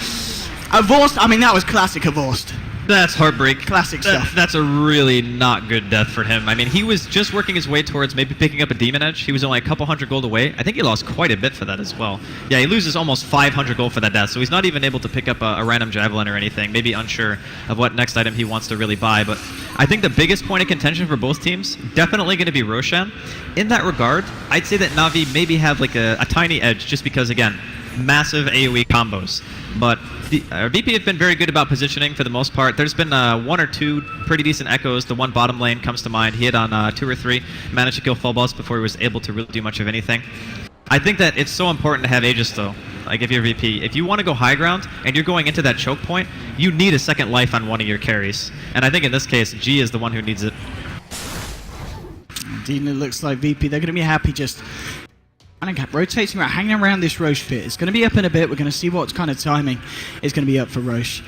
Havorst, I mean, that was classic Havorst. That's heartbreak. Classic stuff. That's a really not good death for him. I mean, he was just working his way towards maybe picking up a Demon Edge. He was only a couple hundred gold away. I think he lost quite a bit for that as well. Yeah, he loses almost 500 gold for that death, so he's not even able to pick up a random Javelin or anything, maybe unsure of what next item he wants to really buy. But I think the biggest point of contention for both teams, definitely going to be Roshan. In that regard, I'd say that Na'Vi maybe have like a tiny edge just because, again, massive AoE combos. But VP have been very good about positioning for the most part. There's been one or two pretty decent echoes. The one bottom lane comes to mind. He hit on 2 or 3, managed to kill full boss before he was able to really do much of anything. I think that it's so important to have Aegis though. Like if you're VP, if you want to go high ground and you're going into that choke point, you need a second life on one of your carries. And I think in this case, G is the one who needs it. Indeed, it looks like VP, they're going to be happy just rotating around, hanging around this Roche fit. It's going to be up in a bit. We're going to see what kind of timing is going to be up for Roche.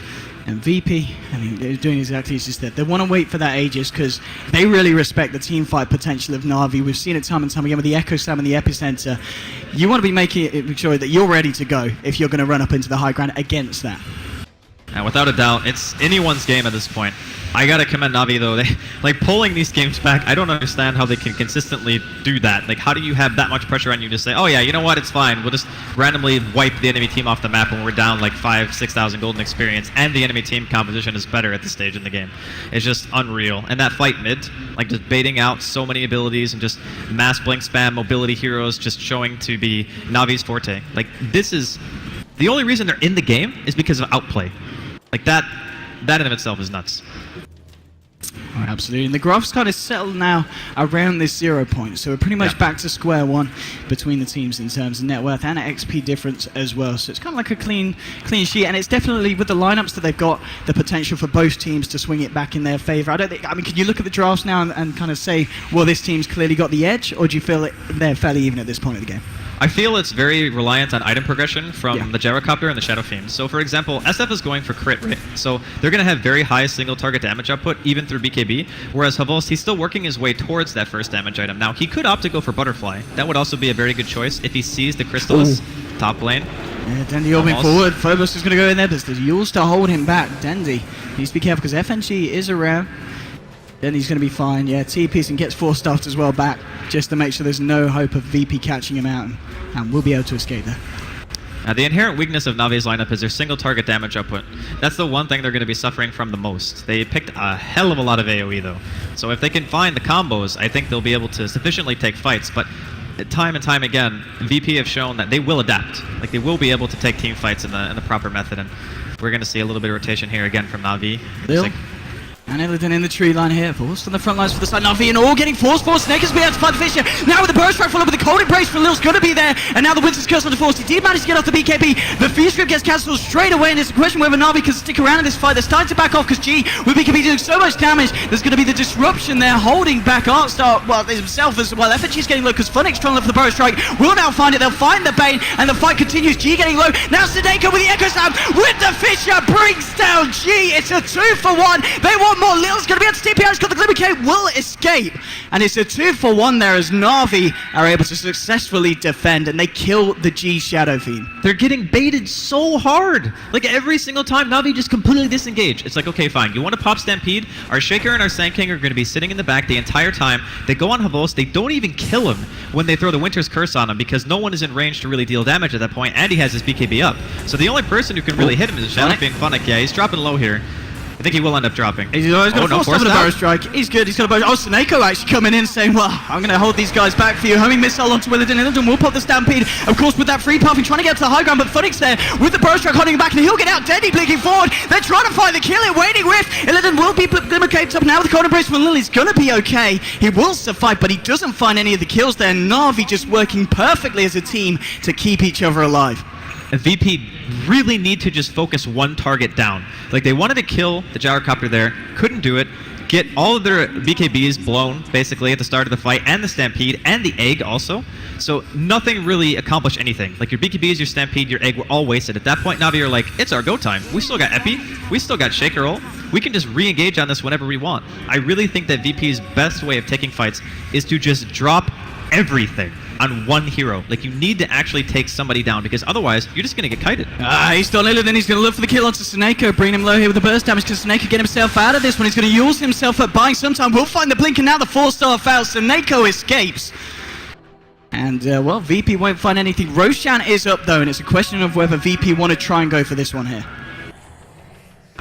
And VP, I mean, they're doing exactly as you said. They want to wait for that Aegis because they really respect the team fight potential of Na'Vi. We've seen it time and time again with the Echo Slam and the Epicenter. You want to be making sure that you're ready to go if you're going to run up into the high ground against that. And without a doubt, it's anyone's game at this point. I gotta commend Na'Vi though. They like pulling these games back. I don't understand how they can consistently do that. Like, how do you have that much pressure on you to say, oh yeah, you know what, it's fine. We'll just randomly wipe the enemy team off the map when we're down like 5,000-6,000 golden experience, and the enemy team composition is better at this stage in the game. It's just unreal. And that fight mid, like just baiting out so many abilities and just mass blink spam mobility heroes, just showing to be Na'Vi's forte. Like, this is the only reason they're in the game is because of outplay. Like that in of itself is nuts. Oh, absolutely. And the graph's kind of settled now around this 0 point. So we're pretty much back to square one between the teams in terms of net worth and XP difference as well. So it's kind of like a clean sheet. And it's definitely, with the lineups that they've got, the potential for both teams to swing it back in their favor. I mean, can you look at the drafts now and kind of say, well, this team's clearly got the edge? Or do you feel that they're fairly even at this point of the game? I feel it's very reliant on item progression from the Gyrocopter and the Shadow Fiend. So for example, SF is going for crit rate. So they're going to have very high single target damage output even through BKB, whereas Havos, he's still working his way towards that first damage item. Now he could opt to go for Butterfly. That would also be a very good choice if he sees the Crystallis top lane. Yeah, Dendi opening forward. Phobos is going to go in there, but there's Yules to hold him back. Dendi needs to be careful because FNG is around. Then he's going to be fine. Yeah, TPs and gets 4 staffed as well back, just to make sure there's no hope of VP catching him out, and we'll be able to escape there. The inherent weakness of Navi's lineup is their single target damage output. That's the one thing they're going to be suffering from the most. They picked a hell of a lot of AoE though. So if they can find the combos, I think they'll be able to sufficiently take fights. But time and time again, VP have shown that they will adapt. Like they will be able to take team fights in the proper method. And we're going to see a little bit of rotation here again from Na'Vi. And Illidan in the tree line here, forced on the front lines for the side. Na'Vi and all getting forced. Snake has been able to find the Fisher. Now with the burst strike followed with the cold embrace for Lil's gonna be there. And now the Winter's Curse on the force. He did manage to get off the BKB. The Fuse Grip gets cancelled straight away, and it's a question whether Na'Vi can stick around in this fight. They're starting to back off because G with BKB doing so much damage. There's gonna be the disruption there, holding back Artstar, well, himself as well. FNG's getting low because Phoenix trying to look for the burst strike. Will now find it. They'll find the Bane, and the fight continues. G getting low. Now Sadeko with the Echo Slam with the Fisher brings down G. It's a 2-for-1. They want more. Lil's gonna be able to TP. He's got the Glimmer Cape, will escape, and it's a 2-for-1 there as Na'Vi are able to successfully defend, and they kill the G Shadow Fiend. They're getting baited so hard. Like every single time, Na'Vi just completely disengage. It's like, okay, fine. You want to pop Stampede? Our Shaker and our Sand King are going to be sitting in the back the entire time. They go on Havos. They don't even kill him when they throw the Winter's Curse on him because no one is in range to really deal damage at that point, and he has his BKB up. So the only person who can really hit him is Shadow Fiend Funnick. Yeah, he's dropping low here. I think he will end up dropping. He's going to force the Burrow Strike. He's good. He's got a Burrow. Oh, Saneko actually coming in saying, well, I'm going to hold these guys back for you. Homing missile onto Illidan. Illidan will pop the Stampede. Of course, with that free pathing, trying to get to the high ground, but Phoenix there with the Burrow Strike holding him back, and he'll get out. Deadly blinking forward. They're trying to find the kill. Waiting Rift. Illidan will be Glimmer Caped up now with the Cold Embrace from Lil. He's going to be okay. He will survive, but he doesn't find any of the kills there. Na'Vi just working perfectly as a team to keep each other alive. VP really need to just focus one target down. Like they wanted to kill the gyrocopter there, couldn't do it, get all of their BKBs blown basically at the start of the fight, and the Stampede, and the Egg also. So nothing really accomplished anything. Like your BKBs, your Stampede, your Egg were all wasted. At that point, Na'Vi are like, it's our go time. We still got Epi, we still got Shaker ult. We can just re-engage on this whenever we want. I really think that VP's best way of taking fights is to just drop everything on one hero. Like you need to actually take somebody down because otherwise you're just going to get kited. He's done it, then he's going to look for the kill onto Saneko, bring him low here with the burst damage. Can Saneko get himself out of this one? He's going to use himself up, buying some time. We'll find the blink, and now the 4-star fail. Saneko escapes. And, well, VP won't find anything. Roshan is up, though, and it's a question of whether VP want to try and go for this one here.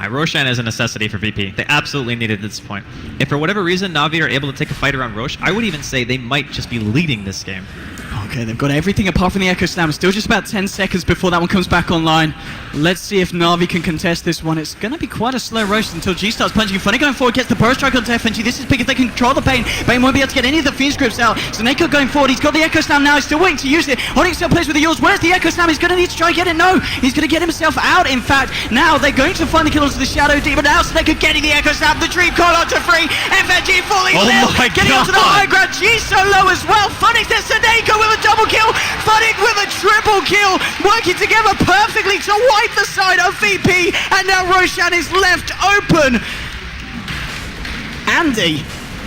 Roshan is a necessity for VP. They absolutely need it at this point. If for whatever reason Na'Vi are able to take a fight around Rosh, I would even say they might just be leading this game. Okay, they've got everything apart from the Echo Slam. Still just about 10 seconds before that one comes back online. Let's see if Na'Vi can contest this one. It's going to be quite a slow Rosh until G starts punching. Funny going forward, gets the burst strike onto FNG. This is big if they can control the Bane. Bane won't be able to get any of the Fiend Scripts out. Saneko going forward. He's got the Echo Slam now. He's still waiting to use it. Holding himself place with the Eels. Where's the Echo Slam? He's going to need to try and get it. No, he's going to get himself out. In fact, now they're going to find the kill onto the Shadow Demon. Now Saneko getting the Echo Slam. The Dream Call onto free. FNG falling Lil. Getting onto the high ground. G so low as well. Funny then Saneko with a double kill. Funnick with a triple kill, working together perfectly to wipe the side of VP, and now Roshan is left open. Andy.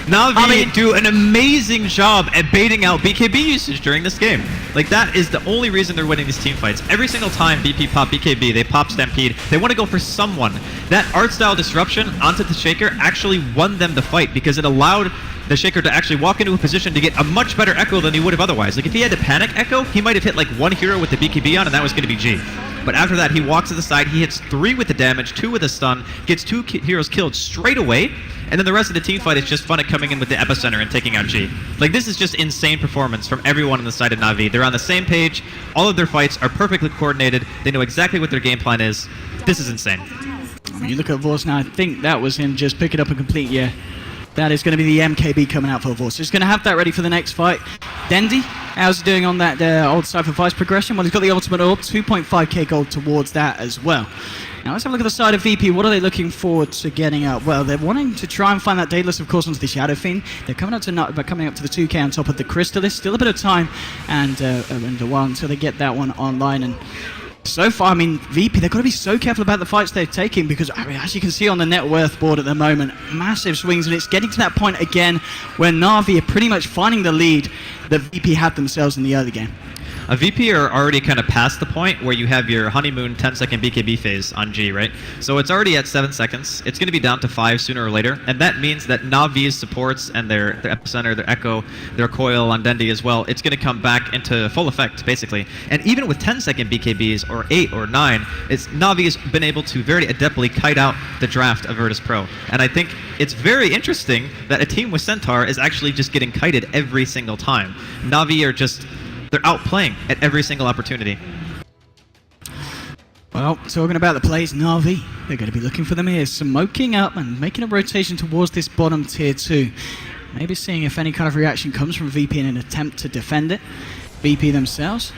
Na'Vi do an amazing job at baiting out BKB usage during this game. Like that is the only reason they're winning these team fights. Every single time VP pop BKB, they pop Stampede, they want to go for someone. That art style disruption onto the Shaker actually won them the fight because it allowed the Shaker to actually walk into a position to get a much better echo than he would have otherwise. Like if he had to panic echo, he might have hit like one hero with the BKB on, and that was going to be G. But after that, he walks to the side, he hits 3 with the damage, 2 with the stun, gets 2 heroes killed straight away, and then the rest of the team fight is just Funnick coming in with the epicenter and taking out G. Like this is just insane performance from everyone on the side of Na'Vi. They're on the same page, all of their fights are perfectly coordinated, they know exactly what their game plan is. This is insane. When you look at Vorce now, I think that was him just picking up a complete, yeah. That is going to be the MKB coming out for Vorce. He's going to have that ready for the next fight. Dendi, how's he doing on that old Cypher Vice progression? Well, he's got the ultimate orb, 2.5k gold towards that as well. Now let's have a look at the side of VP. What are they looking forward to getting up? Well, they're wanting to try and find that Daedalus, of course, onto the Shadow Fiend. They're coming up to the 2k on top of the Crystallis. Still a bit of time and a while until they get that one online. And so far, I mean, VP, they've got to be so careful about the fights they're taking because, I mean, as you can see on the net worth board at the moment, massive swings, and it's getting to that point again where Na'Vi are pretty much finding the lead that VP had themselves in the early game. A VP are already kind of past the point where you have your honeymoon 10-second BKB phase on G, right? So it's already at 7 seconds. It's going to be down to 5 sooner or later, and that means that Navi's supports and their epicenter, their echo, their coil on Dendi as well, it's going to come back into full effect, basically. And even with 10-second BKBs, or 8 or 9, Navi has been able to very adeptly kite out the draft of Virtus Pro. And I think it's very interesting that a team with Centaur is actually just getting kited every single time. Navi are just, they're outplaying at every single opportunity. Well, talking about the plays, Na'Vi, they're going to be looking for them here, smoking up and making a rotation towards this bottom tier 2. Maybe seeing if any kind of reaction comes from VP in an attempt to defend it. VP themselves,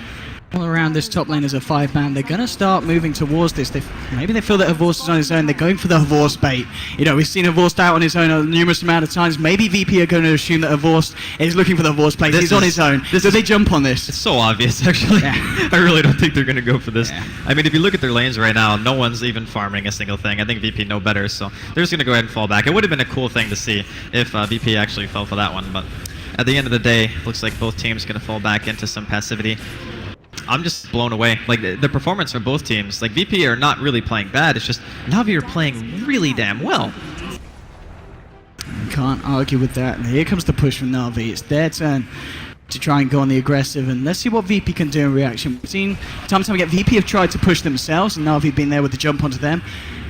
all around this top lane as a 5-man, they're going to start moving towards this. Maybe they feel that Havorst is on his own. They're going for the Havorst bait. You know, we've seen Havorst out on his own a numerous amount of times. Maybe VP are going to assume that Havorst is looking for the Havorst bait. He's on his own. So they jump on this. It's so obvious, actually. Yeah. I really don't think they're going to go for this. Yeah. I mean, if you look at their lanes right now, no one's even farming a single thing. I think VP know better, so they're just going to go ahead and fall back. It would have been a cool thing to see if VP actually fell for that one, but at the end of the day, looks like both teams going to fall back into some passivity. I'm just blown away. Like, the performance from both teams, like, VP are not really playing bad, it's just Navi are playing really damn well. Can't argue with that. And here comes the push from Navi. It's their turn to try and go on the aggressive, and let's see what VP can do in reaction. We've seen time and time again, VP have tried to push themselves, and Navi have been there with the jump onto them.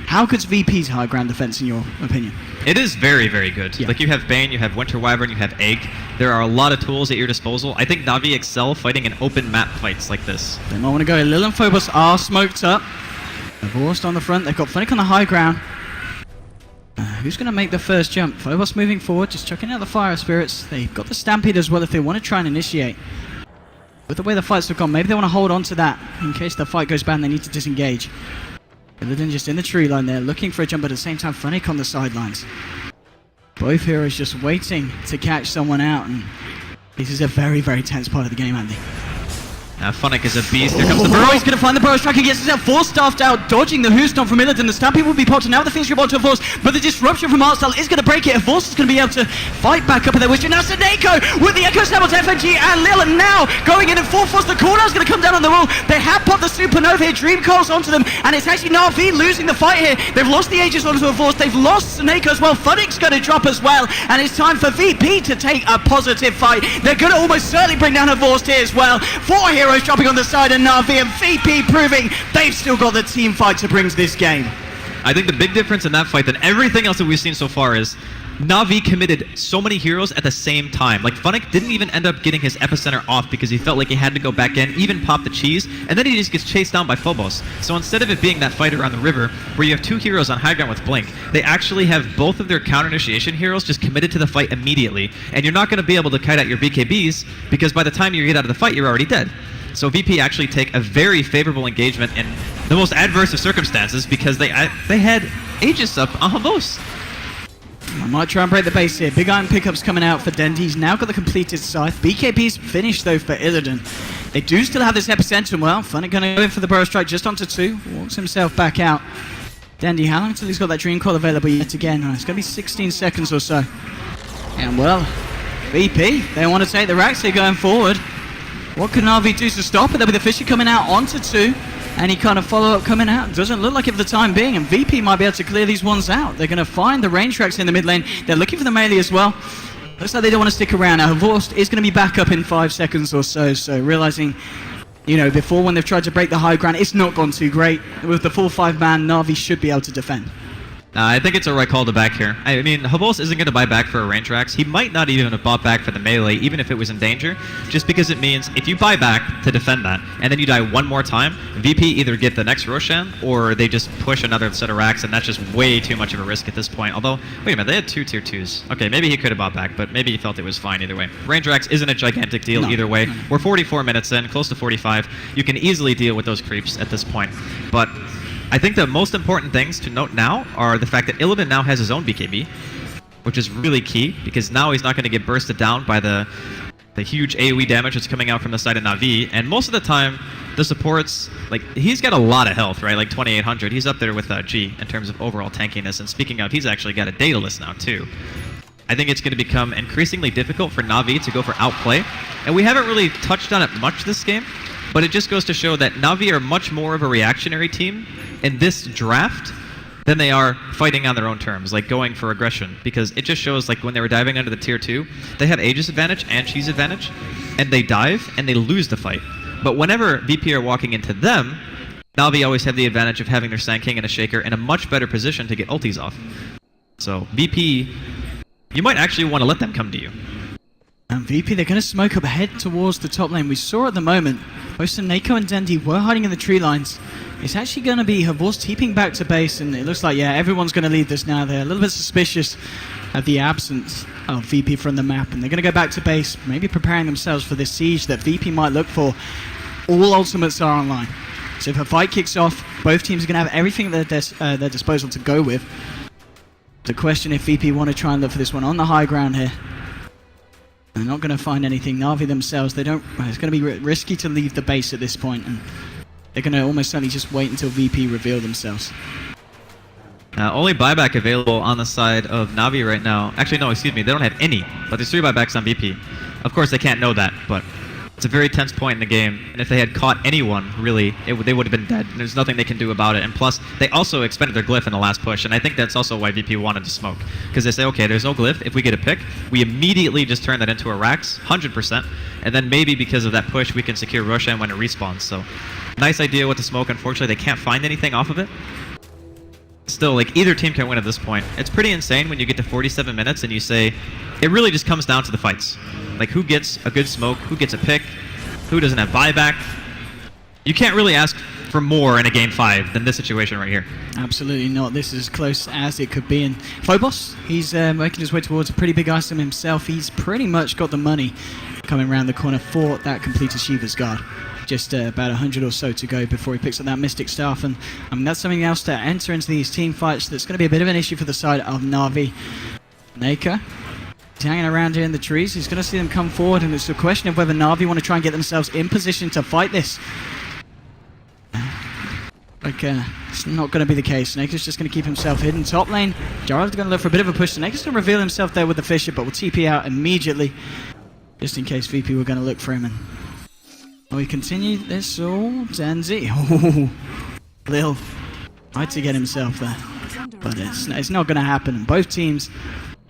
How good's VP's high ground defense in your opinion? It is very, very good. Yeah. Like, you have Bane, you have Winter Wyvern, you have Egg. There are a lot of tools at your disposal. I think Navi excel fighting in open map fights like this. They might want to go. Lil and Phobos are smoked up. Havorst on the front. They've got Fennec on the high ground. Who's going to make the first jump? Phobos moving forward, just chucking out the Fire Spirits. They've got the Stampede as well if they want to try and initiate. With the way the fights have gone, maybe they want to hold on to that in case the fight goes bad and they need to disengage. Illidan just in the tree line there, looking for a jump, but at the same time, Fennec on the sidelines. Both heroes just waiting to catch someone out, and this is a very, very tense part of the game, Andy. Fennec is a beast. Here comes the burrow. He's going to find the burrow striker. Gets himself force-staffed out, dodging the Hoostomp from Illidan. The Stampede will be popped, and now the thing's about to Havorst, but the disruption from Artstyle is going to break it. Havorst is going to be able to fight back up in their wish. Now Sineko with the Echo Snap to FNG and Lil, and now going in and full force. The corner is going to come down on the wall. They have popped the Supernova here. Dream Coils onto them, and it's actually Na'Vi losing the fight here. They've lost the Aegis onto Havorst. They've lost Sineko as well. Fennec's going to drop as well, and it's time for VP to take a positive fight. They're going to almost certainly bring down Havorst here as well. 4 heroes dropping on the side, and Na'Vi and VP proving they've still got the team fight to bring to this game. I think the big difference in that fight than everything else that we've seen so far is Na'Vi committed so many heroes at the same time. Like, Fennec didn't even end up getting his epicenter off because he felt like he had to go back in, even pop the cheese, and then he just gets chased down by Phobos. So instead of it being that fight around the river, where you have 2 heroes on high ground with Blink, they actually have both of their counter-initiation heroes just committed to the fight immediately. And you're not going to be able to kite out your BKBs, because by the time you get out of the fight, you're already dead. So VP actually take a very favorable engagement in the most adverse of circumstances, because they had Aegis up on Havorst. I might try and break the base here. Big Iron pickups coming out for Dendi. He's now got the completed scythe. BKB's finished though for Illidan. They do still have this epicenter. Well, Fennec going to go in for the burrow strike just onto 2. Walks himself back out. Dendi, how long until he's got that Dream Coil available yet again? It's going to be 16 seconds or so. And well, VP, they want to take the racks here going forward. What can Na'Vi do to stop it? There'll be the Fisher coming out onto 2. Any kind of follow-up coming out? Doesn't look like it for the time being, and VP might be able to clear these ones out. They're going to find the range tracks in the mid lane. They're looking for the melee as well. Looks like they don't want to stick around. Now, Havorst is going to be back up in 5 seconds or so, so realizing, you know, before when they've tried to break the high ground, it's not gone too great. With the full 5-man, Na'Vi should be able to defend. I think it's a right call to back here. I mean, Havorst isn't going to buy back for a range racks. He might not even have bought back for the melee, even if it was in danger, just because it means if you buy back to defend that, and then you die one more time, VP either get the next Roshan, or they just push another set of racks, and that's just way too much of a risk at this point. Although, wait a minute, they had 2 tier 2s. Okay, maybe he could have bought back, but maybe he felt it was fine either way. Range racks isn't a gigantic deal either way. We're 44 minutes in, close to 45. You can easily deal with those creeps at this point. But I think the most important things to note now are the fact that Illidan now has his own BKB, which is really key, because now he's not going to get bursted down by the huge AoE damage that's coming out from the side of Na'Vi. And most of the time, the supports, like, he's got a lot of health, right? Like 2800. He's up there with G in terms of overall tankiness. And speaking of, he's actually got a Daedalus now too. I think it's going to become increasingly difficult for Na'Vi to go for outplay. And we haven't really touched on it much this game, But it just goes to show that Na'Vi are much more of a reactionary team in this draft than they are fighting on their own terms, like going for aggression. Because it just shows, like, when they were diving under the tier 2, they have Aegis advantage and cheese advantage, and they dive, and they lose the fight. But whenever VP are walking into them, Na'Vi always have the advantage of having their Sand King and a Shaker in a much better position to get ultis off. So VP, you might actually want to let them come to you. And VP, they're going to smoke up ahead towards the top lane. We saw at the moment, both Neko and Dendi were hiding in the tree lines. It's actually going to be Havors teeping back to base, and it looks like, yeah, everyone's going to leave this now. They're a little bit suspicious of the absence of VP from the map, and they're going to go back to base, maybe preparing themselves for this siege that VP might look for. All ultimates are online. So if a fight kicks off, both teams are going to have everything at their disposal to go with. The question if VP want to try and look for this one on the high ground here. They're not going to find anything. Na'Vi themselves, they don't. It's going to be risky to leave the base at this point, and they're going to almost certainly just wait until VP reveal themselves. Only buyback available on the side of Na'Vi right now. Actually, no, excuse me. They don't have any, but there's 3 buybacks on VP. Of course, they can't know that, but it's a very tense point in the game, and if they had caught anyone, really, they would have been dead. There's nothing they can do about it, and plus, they also expended their glyph in the last push, and I think that's also why VP wanted to smoke. Because they say, okay, there's no glyph, if we get a pick, we immediately just turn that into a Rax, 100%, and then maybe because of that push, we can secure Roshan when it respawns, so nice idea with the smoke. Unfortunately, they can't find anything off of it. Still, like, either team can win at this point. It's pretty insane when you get to 47 minutes and you say, it really just comes down to the fights. Like, who gets a good smoke, who gets a pick, who doesn't have buyback. You can't really ask for more in a game 5 than this situation right here. Absolutely not. This is as close as it could be. And Phobos, he's making his way towards a pretty big item himself. He's pretty much got the money coming around the corner for that completed Shiva's Guard. Just about 100 or so to go before he picks up that Mystic Staff, and I mean that's something else to enter into these team fights that's going to be a bit of an issue for the side of Na'Vi. Naka, he's hanging around here in the trees. He's going to see them come forward, and it's a question of whether Na'Vi want to try and get themselves in position to fight this. It's not going to be the case. Naka's just going to keep himself hidden. Top lane, Jarrav's going to look for a bit of a push. Naka's going to reveal himself there with the Fisher, but will TP out immediately, just in case VP were going to look for him. And we continue this. Oh, Denzi. Oh, Lil tried to get himself there, but it's not going to happen. And both teams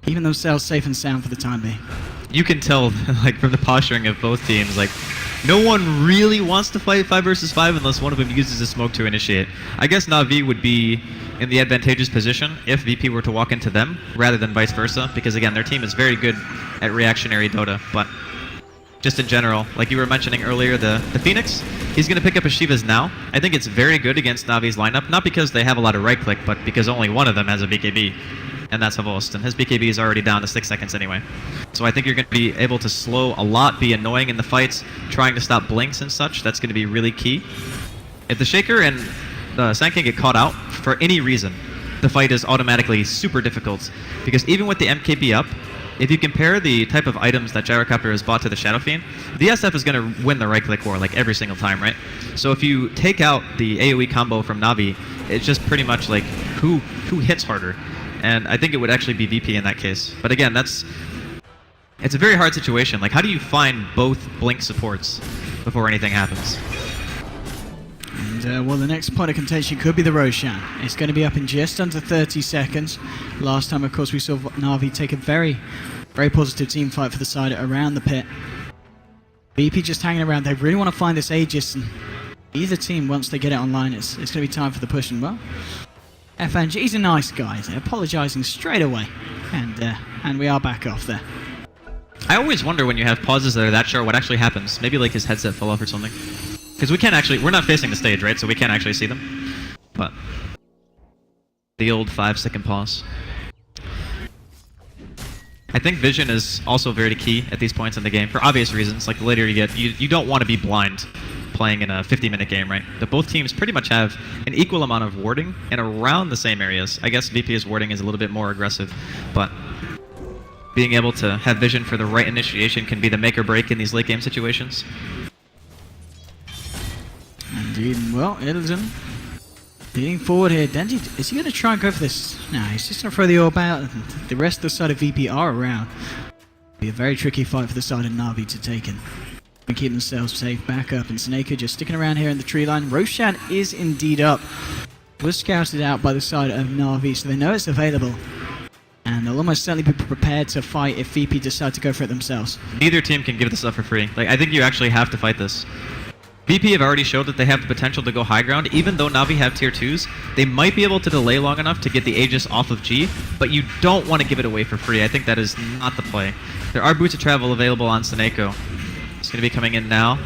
keeping themselves safe and sound for the time being. You can tell, like, from the posturing of both teams, like, no one really wants to fight 5 versus 5 unless one of them uses a smoke to initiate. I guess Na'Vi would be in the advantageous position if VP were to walk into them rather than vice versa, because again, their team is very good at reactionary Dota, but just in general, like you were mentioning earlier, the Phoenix, he's going to pick up his Shivas now. I think it's very good against Na'Vi's lineup, not because they have a lot of right-click, but because only one of them has a BKB, and that's Havost, and his BKB is already down to 6 seconds anyway. So I think you're going to be able to slow a lot, be annoying in the fights, trying to stop blinks and such. That's going to be really key. If the Shaker and the Sand King get caught out for any reason, the fight is automatically super difficult, because even with the MKB up, if you compare the type of items that Gyrocopter has bought to the Shadow Fiend, the SF is going to win the right-click war like every single time, right? So if you take out the AoE combo from Na'Vi, it's just pretty much like who hits harder. And I think it would actually be VP in that case. But again, it's a very hard situation. Like, how do you find both blink supports before anything happens? And, well, the next point of contention could be the Roshan. It's going to be up in just under 30 seconds. Last time, of course, we saw Na'Vi take a very, very positive team fight for the side around the pit. VP just hanging around. They really want to find this Aegis, and either team, once they get it online, it's going to be time for the push. And, well, FNG, he's a nice guy. They're apologizing straight away. And we are back off there. I always wonder when you have pauses that are that short what actually happens. Maybe like his headset fell off or something. Because we're not facing the stage, right? So we can't actually see them. But the old 5-second pause. I think vision is also very key at these points in the game for obvious reasons. Like the later you get, you don't want to be blind playing in a 50-minute game, right? But both teams pretty much have an equal amount of warding and around the same areas. I guess VP's warding is a little bit more aggressive, but being able to have vision for the right initiation can be the make or break in these late game situations. Indeed. Well, Edison leading forward here. Denji, is he going to try and go for this? No, he's just going to throw the orb out. The rest of the side of VP are around. Be a very tricky fight for the side of Na'Vi to take in. and keep themselves safe back up. And Snake just sticking around here in the tree line. Roshan is indeed up. Was scouted out by the side of Na'Vi, so they know it's available. And they'll almost certainly be prepared to fight if VP decide to go for it themselves. Neither team can give this up for free. Like, I think you actually have to fight this. VP have already showed that they have the potential to go high ground. Even though Na'Vi have tier 2s, they might be able to delay long enough to get the Aegis off of G, but you don't want to give it away for free. I think that is not the play. There are boots of travel available on Seneko. It's going to be coming in now.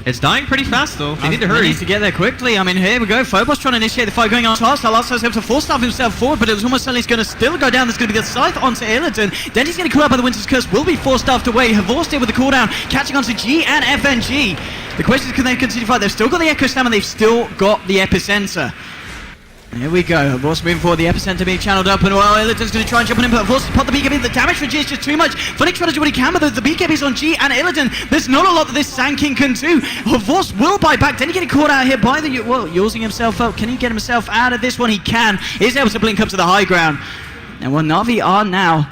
It's dying pretty fast though. They need to hurry. They need to get there quickly. I mean, here we go. Phobos trying to initiate the fight going on Tarstar. Lasto's able to force-staff himself forward, but it was almost certainly going to still go down. There's going to be the scythe onto Illidan. Then he's getting caught out by the Winter's Curse. Will be force-staffed away. Havorst here with the cooldown, catching onto G and FNG. The question is, can they continue to fight? They've still got the Echo Slam and they've still got the Epicenter. Here we go. Havorst moving forward, the Epicenter being channeled up, and well, Illidan's going to try and jump on him, but Havorst pot the BKB. The damage for G is just too much. Funny trying to do what he can, but the BKB's on G and Illidan. There's not a lot that this Sand King can do. Havorst will buy back. Then he getting caught out here by the, well, using himself up. Can he get himself out of this one? He can. He's able to blink up to the high ground. And well, Na'Vi are now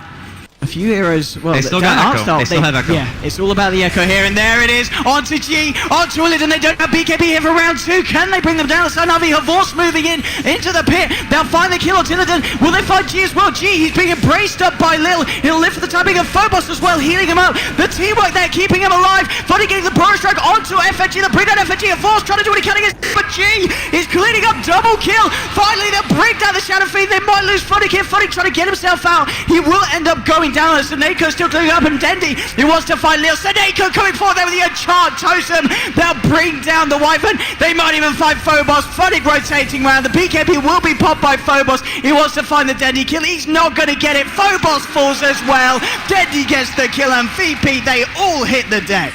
a few heroes, well, they still got Echo. They still have Echo. Yeah, it's all about the Echo here, and there it is. Onto G, onto Illidan. They don't have BKB here for round 2. Can they bring them down? So Na'Vi, Havorst moving in into the pit. They'll find the kill onto Illidan. Will they find G as well? G, he's being embraced up by Lil. He'll live for the timing of Phobos as well, healing him up. The teamwork there, keeping him alive. Finally getting the Burrow Strike onto FNG. The bring down FNG. Havorst trying to do what he can against, but G is cleaning up. Double kill. Finally, they'll break down the Shadow Fiend. They might lose Funny here. Funny trying to get himself out. He will end up going down as Seneko still clearing up, and Dendi, he wants to find Lil. Seneko coming forward there with the enchant totem. They'll bring down the Wyvern. They might even find Phobos. Funny rotating round. The BKB will be popped by Phobos. He wants to find the Dendi kill. He's not going to get it. Phobos falls as well. Dendi gets the kill, and VP, they all hit the deck.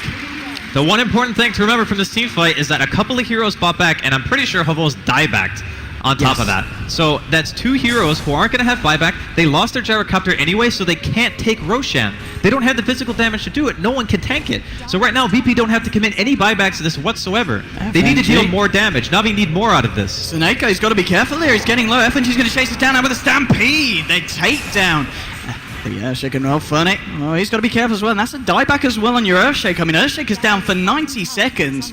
The one important thing to remember from this team fight is that a couple of heroes bought back, and I'm pretty sure Havorst diebacked on top of that. So that's 2 heroes who aren't going to have buyback. They lost their gyrocopter anyway, so they can't take Roshan. They don't have the physical damage to do it. No one can tank it. So right now, VP don't have to commit any buybacks to this whatsoever. FNG. They need to deal more damage. Na'Vi need more out of this. Seneko's got to be careful here. He's getting low. FNG's going to chase us down now with a Stampede. They take down. Yeah, Earthshake and roll Funny. Oh, he's got to be careful as well. And that's a dieback as well on your Earthshake. I mean, Earthshake is down for 90 seconds.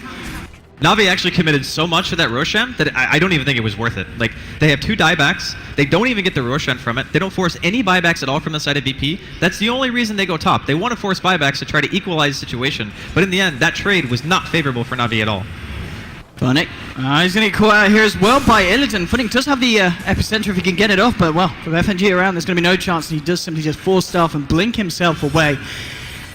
Na'Vi actually committed so much to that Roshan that I don't even think it was worth it. Like, they have 2 diebacks. They don't even get the Roshan from it. They don't force any buybacks at all from the side of VP. That's the only reason they go top. They want to force buybacks to try to equalize the situation. But in the end, that trade was not favorable for Na'Vi at all. Funny. He's going to get caught out here as well by Illidan. Funny does have the Epicenter if he can get it off, but well, with FNG around, there's going to be no chance, and he does simply just force staff and blink himself away.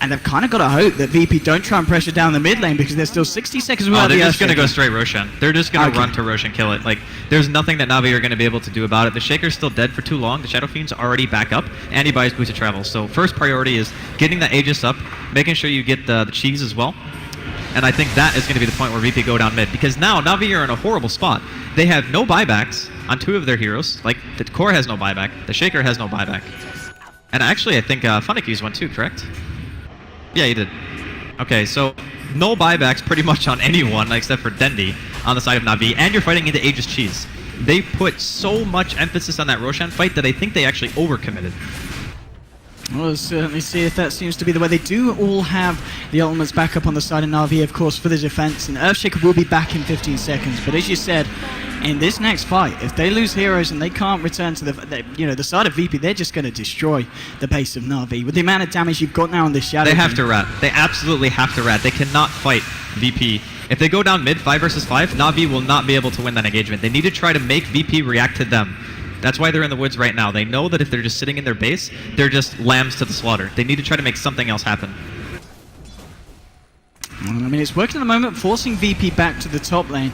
And they've kind of got to hope that VP don't try and pressure down the mid lane because there's still 60 seconds without the they're just going to go straight Roshan. They're just going to run to Roshan, kill it. Like, there's nothing that Na'Vi are going to be able to do about it. The Shaker's still dead for too long. The Shadow Fiend's already back up, and he buys boost of travel. So first priority is getting that Aegis up, making sure you get the cheese as well. And I think that is going to be the point where VP go down mid. Because now, Na'Vi are in a horrible spot. They have no buybacks on 2 of their heroes. Like, the Core has no buyback. The Shaker has no buyback. And actually, I think Funnick used one too, correct? Yeah, he did. Okay, so no buybacks pretty much on anyone except for Dendi on the side of Na'Vi, and you're fighting into Aegis Cheese. They put so much emphasis on that Roshan fight that I think they actually overcommitted. We'll certainly see if that seems to be the way. They do all have the ultimates back up on the side of Na'Vi, of course, for the defense, and Earthshaker will be back in 15 seconds. But as you said, in this next fight, if they lose heroes and they can't return to the side of VP, they're just going to destroy the base of Na'Vi. With the amount of damage you've got now on this Shadow, they have to rat. They absolutely have to rat. They cannot fight VP. If they go down mid 5 versus 5, Na'Vi will not be able to win that engagement. They need to try to make VP react to them. That's why they're in the woods right now. They know that if they're just sitting in their base, they're just lambs to the slaughter. They need to try to make something else happen. Well, I mean, it's working at the moment, forcing VP back to the top lane.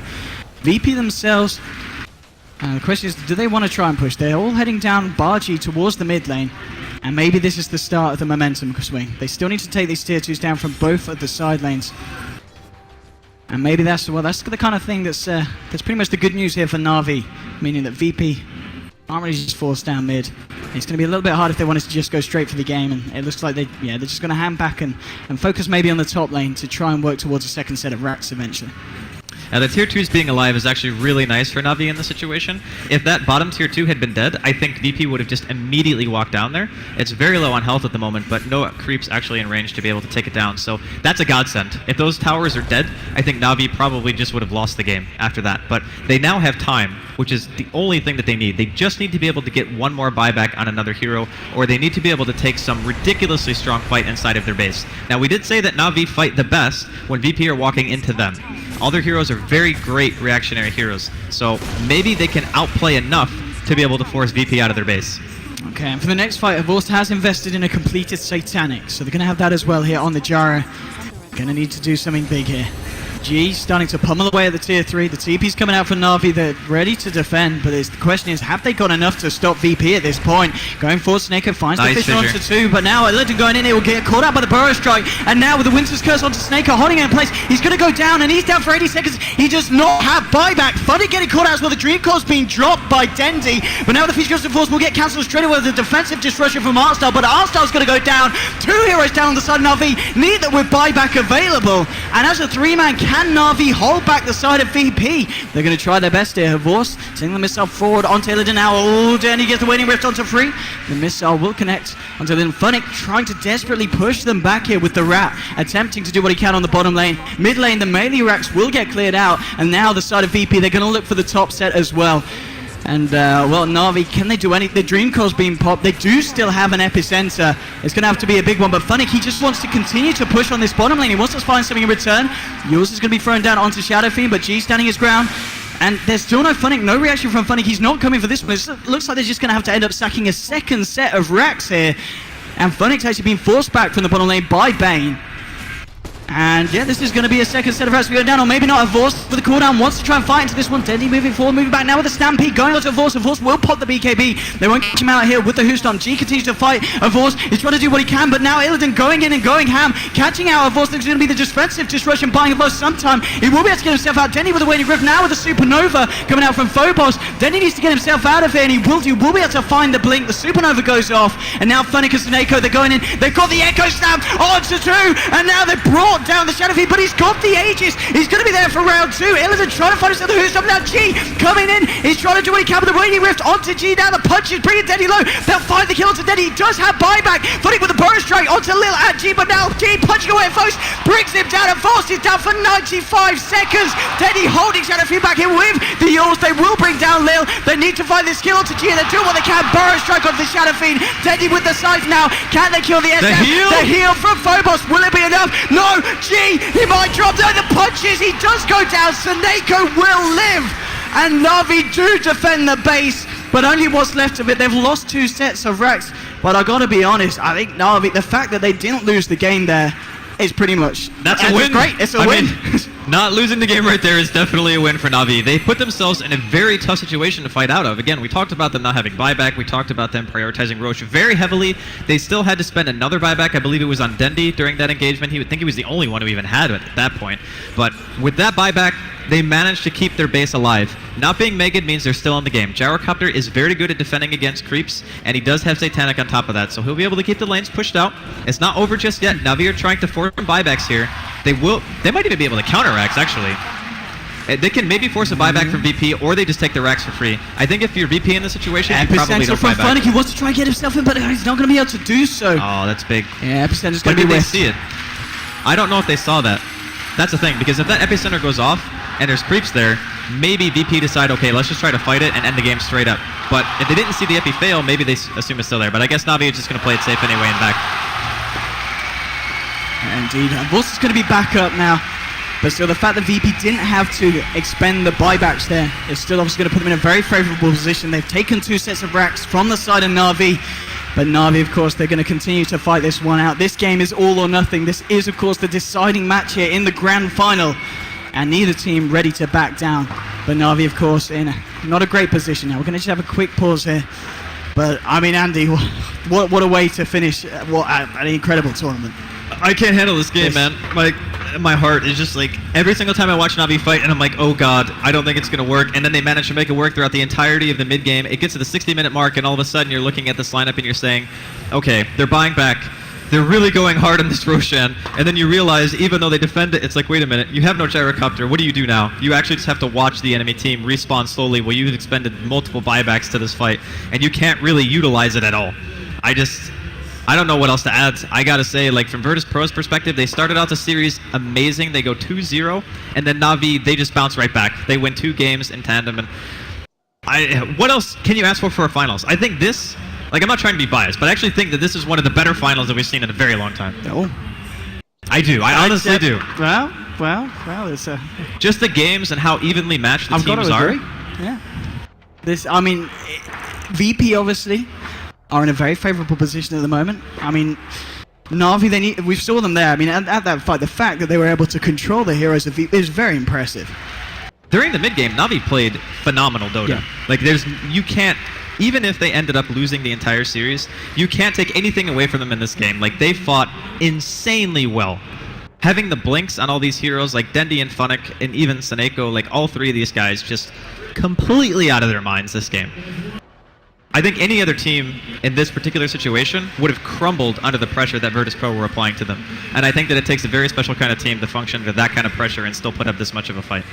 VP themselves, the question is, do they want to try and push? They're all heading down Bargy towards the mid lane, and maybe this is the start of the momentum swing. They still need to take these tier 2s down from both of the side lanes. And maybe that's the kind of thing that's pretty much the good news here for Na'Vi, meaning that VP aren't really just forced down mid. It's going to be a little bit hard if they wanted to just go straight for the game, and it looks like they're just going to hand back and focus maybe on the top lane to try and work towards a second set of rats eventually. Now, the tier 2s being alive is actually really nice for Na'Vi in this situation. If that bottom tier 2 had been dead, I think VP would have just immediately walked down there. It's very low on health at the moment, but no creeps actually in range to be able to take it down. So that's a godsend. If those towers are dead, I think Na'Vi probably just would have lost the game after that. But they now have time, which is the only thing that they need. They just need to be able to get one more buyback on another hero, or they need to be able to take some ridiculously strong fight inside of their base. Now, we did say that Na'Vi fight the best when VP are walking into them. All their heroes are very great reactionary heroes, so maybe they can outplay enough to be able to force VP out of their base. Okay, and for the next fight, Vorst has invested in a completed Satanic, so they're going to have that as well here on the Jara. Going to need to do something big here. G starting to pummel away at the tier 3. The TP's coming out for Na'Vi. They're ready to defend, but the question is, have they got enough to stop VP at this point? Going forward, Snako finds the Fissure onto 2, but now Illidan going in, he will get caught out by the Burrow Strike, and now with the Winter's Curse onto Snako, holding it in place, he's going to go down, and he's down for 80 seconds. He does not have buyback. Funny getting caught out as well. The Dream Core's being dropped by Dendi, but now the Fissure Force will get cancelled straight away with a defensive disruption from Artstar, but Artstar's going to go down. 2 heroes down on the side of Na'Vi, neither with buyback available, and as a 3-man, can Na'Vi hold back the side of VP? They're going to try their best here. Vorst sending the missile forward onto Illidan now. Oh, Danny gets the Waning Rift onto Free. The missile will connect onto Illidan. Funnick trying to desperately push them back here with the Rat, attempting to do what he can on the bottom lane. Mid lane, the melee racks will get cleared out, and now the side of VP, they're going to look for the top set as well. And, well, Na'Vi, can they do anything? The Dream Core's being popped. They do still have an epicenter. It's going to have to be a big one, but Funnick, he just wants to continue to push on this bottom lane. He wants to find something in return. Yours is going to be thrown down onto Shadow Fiend, but G standing his ground. And there's still no Funnick, no reaction from Funnick. He's not coming for this one. It looks like they're just going to have to end up sacking a second set of racks here. And Funnick's actually being forced back from the bottom lane by Bane. And yeah, this is going to be a second set of racks going down, or maybe not. A Vorst with the cooldown wants to try and fight into this one. Dendi moving forward, moving back now with the Stampede, going on to Vorst, and Vorst will pop the BKB. They won't catch him out here with the Hoostomp. G continues to fight. Vorst is trying to do what he can, but now Illidan going in and going ham, catching out. Vorst is going to be the defensive disruption, buying a blow sometime. He will be able to get himself out. Dendi with the Waning Rift now with the Supernova coming out from Phobos. Dendi needs to get himself out of here, and he will be able to find the blink. The Supernova goes off, and now Funnick and Snako, they're going in. They've got the Echo Snap onto 2, and now they've brought down the Shadow Fiend, but he's got the Aegis. He's going to be there for round 2. Illidan trying to find himself the Hoostomp. Now G coming in. He's trying to do what he can with the Waning Rift onto G. Now the punches bringing Dendi low. They'll find the kill onto Dendi. He does have buyback. Funnick with the Burrow Strike onto Lil at G, but now G punching away at Foes brings him down, and Vorst is down for 95 seconds. Dendi holding Shadow Fiend back here with the Yours. They will bring down Lil. They need to find this kill onto G, and they're doing what they can. Burrow Strike onto the Shadow Fiend. Dendi with the size now. Can they kill the SM? The heal from Phobos. Will it be enough? No. G, he might drop down the punches. He does go down. Snako will live, and Na'Vi do defend the base, but only what's left of it. They've lost 2 sets of racks, but I gotta be honest, I think Na'Vi, the fact that they didn't lose the game there is pretty much, that's a win. Great. It's a win. Not losing the game right there is definitely a win for Na'Vi. They put themselves in a very tough situation to fight out of. Again, we talked about them not having buyback. We talked about them prioritizing Roche very heavily. They still had to spend another buyback. I believe it was on Dendi during that engagement. He would think he was the only one who even had it at that point. But with that buyback, they managed to keep their base alive. Not being Megan means they're still in the game. Gyrocopter is very good at defending against creeps, and he does have Satanic on top of that, so he'll be able to keep the lanes pushed out. It's not over just yet. Na'Vi are trying to force buybacks here. They might even be able to counter racks, actually. They can maybe force a buyback from VP, or they just take the racks for free. I think if you're VP in this situation, you probably don't buy back. He wants to try and get himself in, but he's not going to be able to do so. Oh, that's big. Yeah, Epicenter's going to be Did they see it? I don't know if they saw that. That's the thing, because if that Epicenter goes off, and there's creeps there, maybe VP decide, okay, let's just try to fight it and end the game straight up. But if they didn't see the Epi fail, maybe they assume it's still there. But I guess Na'Vi is just going to play it safe anyway and back. Indeed. Vorst is going to be back up now. But still, the fact that VP didn't have to expend the buybacks there is still obviously going to put them in a very favourable position. They've taken 2 sets of racks from the side of Na'Vi. But Na'Vi, of course, they're going to continue to fight this one out. This game is all or nothing. This is, of course, the deciding match here in the grand final. And neither team ready to back down. But Na'Vi, of course, in not a great position now. We're going to just have a quick pause here. But, I mean, Andy, what a way to finish an incredible tournament. I can't handle this game, man. My heart is just like, every single time I watch Na'Vi fight, and I'm like, oh god, I don't think it's going to work. And then they manage to make it work throughout the entirety of the mid-game. It gets to the 60-minute mark, and all of a sudden you're looking at this lineup and you're saying, okay, they're buying back. they're really going hard on this Roshan, and then you realize even though they defend it, it's like, wait a minute, you have no gyrocopter, what do you do now? You actually just have to watch the enemy team respawn slowly while you've expended multiple buybacks to this fight, and you can't really utilize it at all. I don't know what else to add. I gotta say, like, from Virtus Pro's perspective, they started out the series amazing. They go 2-0, and then Na'Vi, they just bounce right back. They win 2 games in tandem, and what else can you ask for a finals? I think this, like, I'm not trying to be biased, but I actually think that this is one of the better finals that we've seen in a very long time. Oh. I do. I honestly do. Well, it's just the games and how evenly matched the teams are. Yeah. I mean, VP obviously are in a very favorable position at the moment. I mean, Na'Vi, we saw them there. I mean, at that fight, the fact that they were able to control the heroes of VP is very impressive. During the mid-game, Na'Vi played phenomenal Dota. Yeah. Like, you can't, even if they ended up losing the entire series, you can't take anything away from them in this game. Like, they fought insanely well. Having the blinks on all these heroes, like Dendi and Funnick, and even Seneko, like, all 3 of these guys just completely out of their minds this game. I think any other team in this particular situation would have crumbled under the pressure that Virtus Pro were applying to them. And I think that it takes a very special kind of team to function under that kind of pressure and still put up this much of a fight.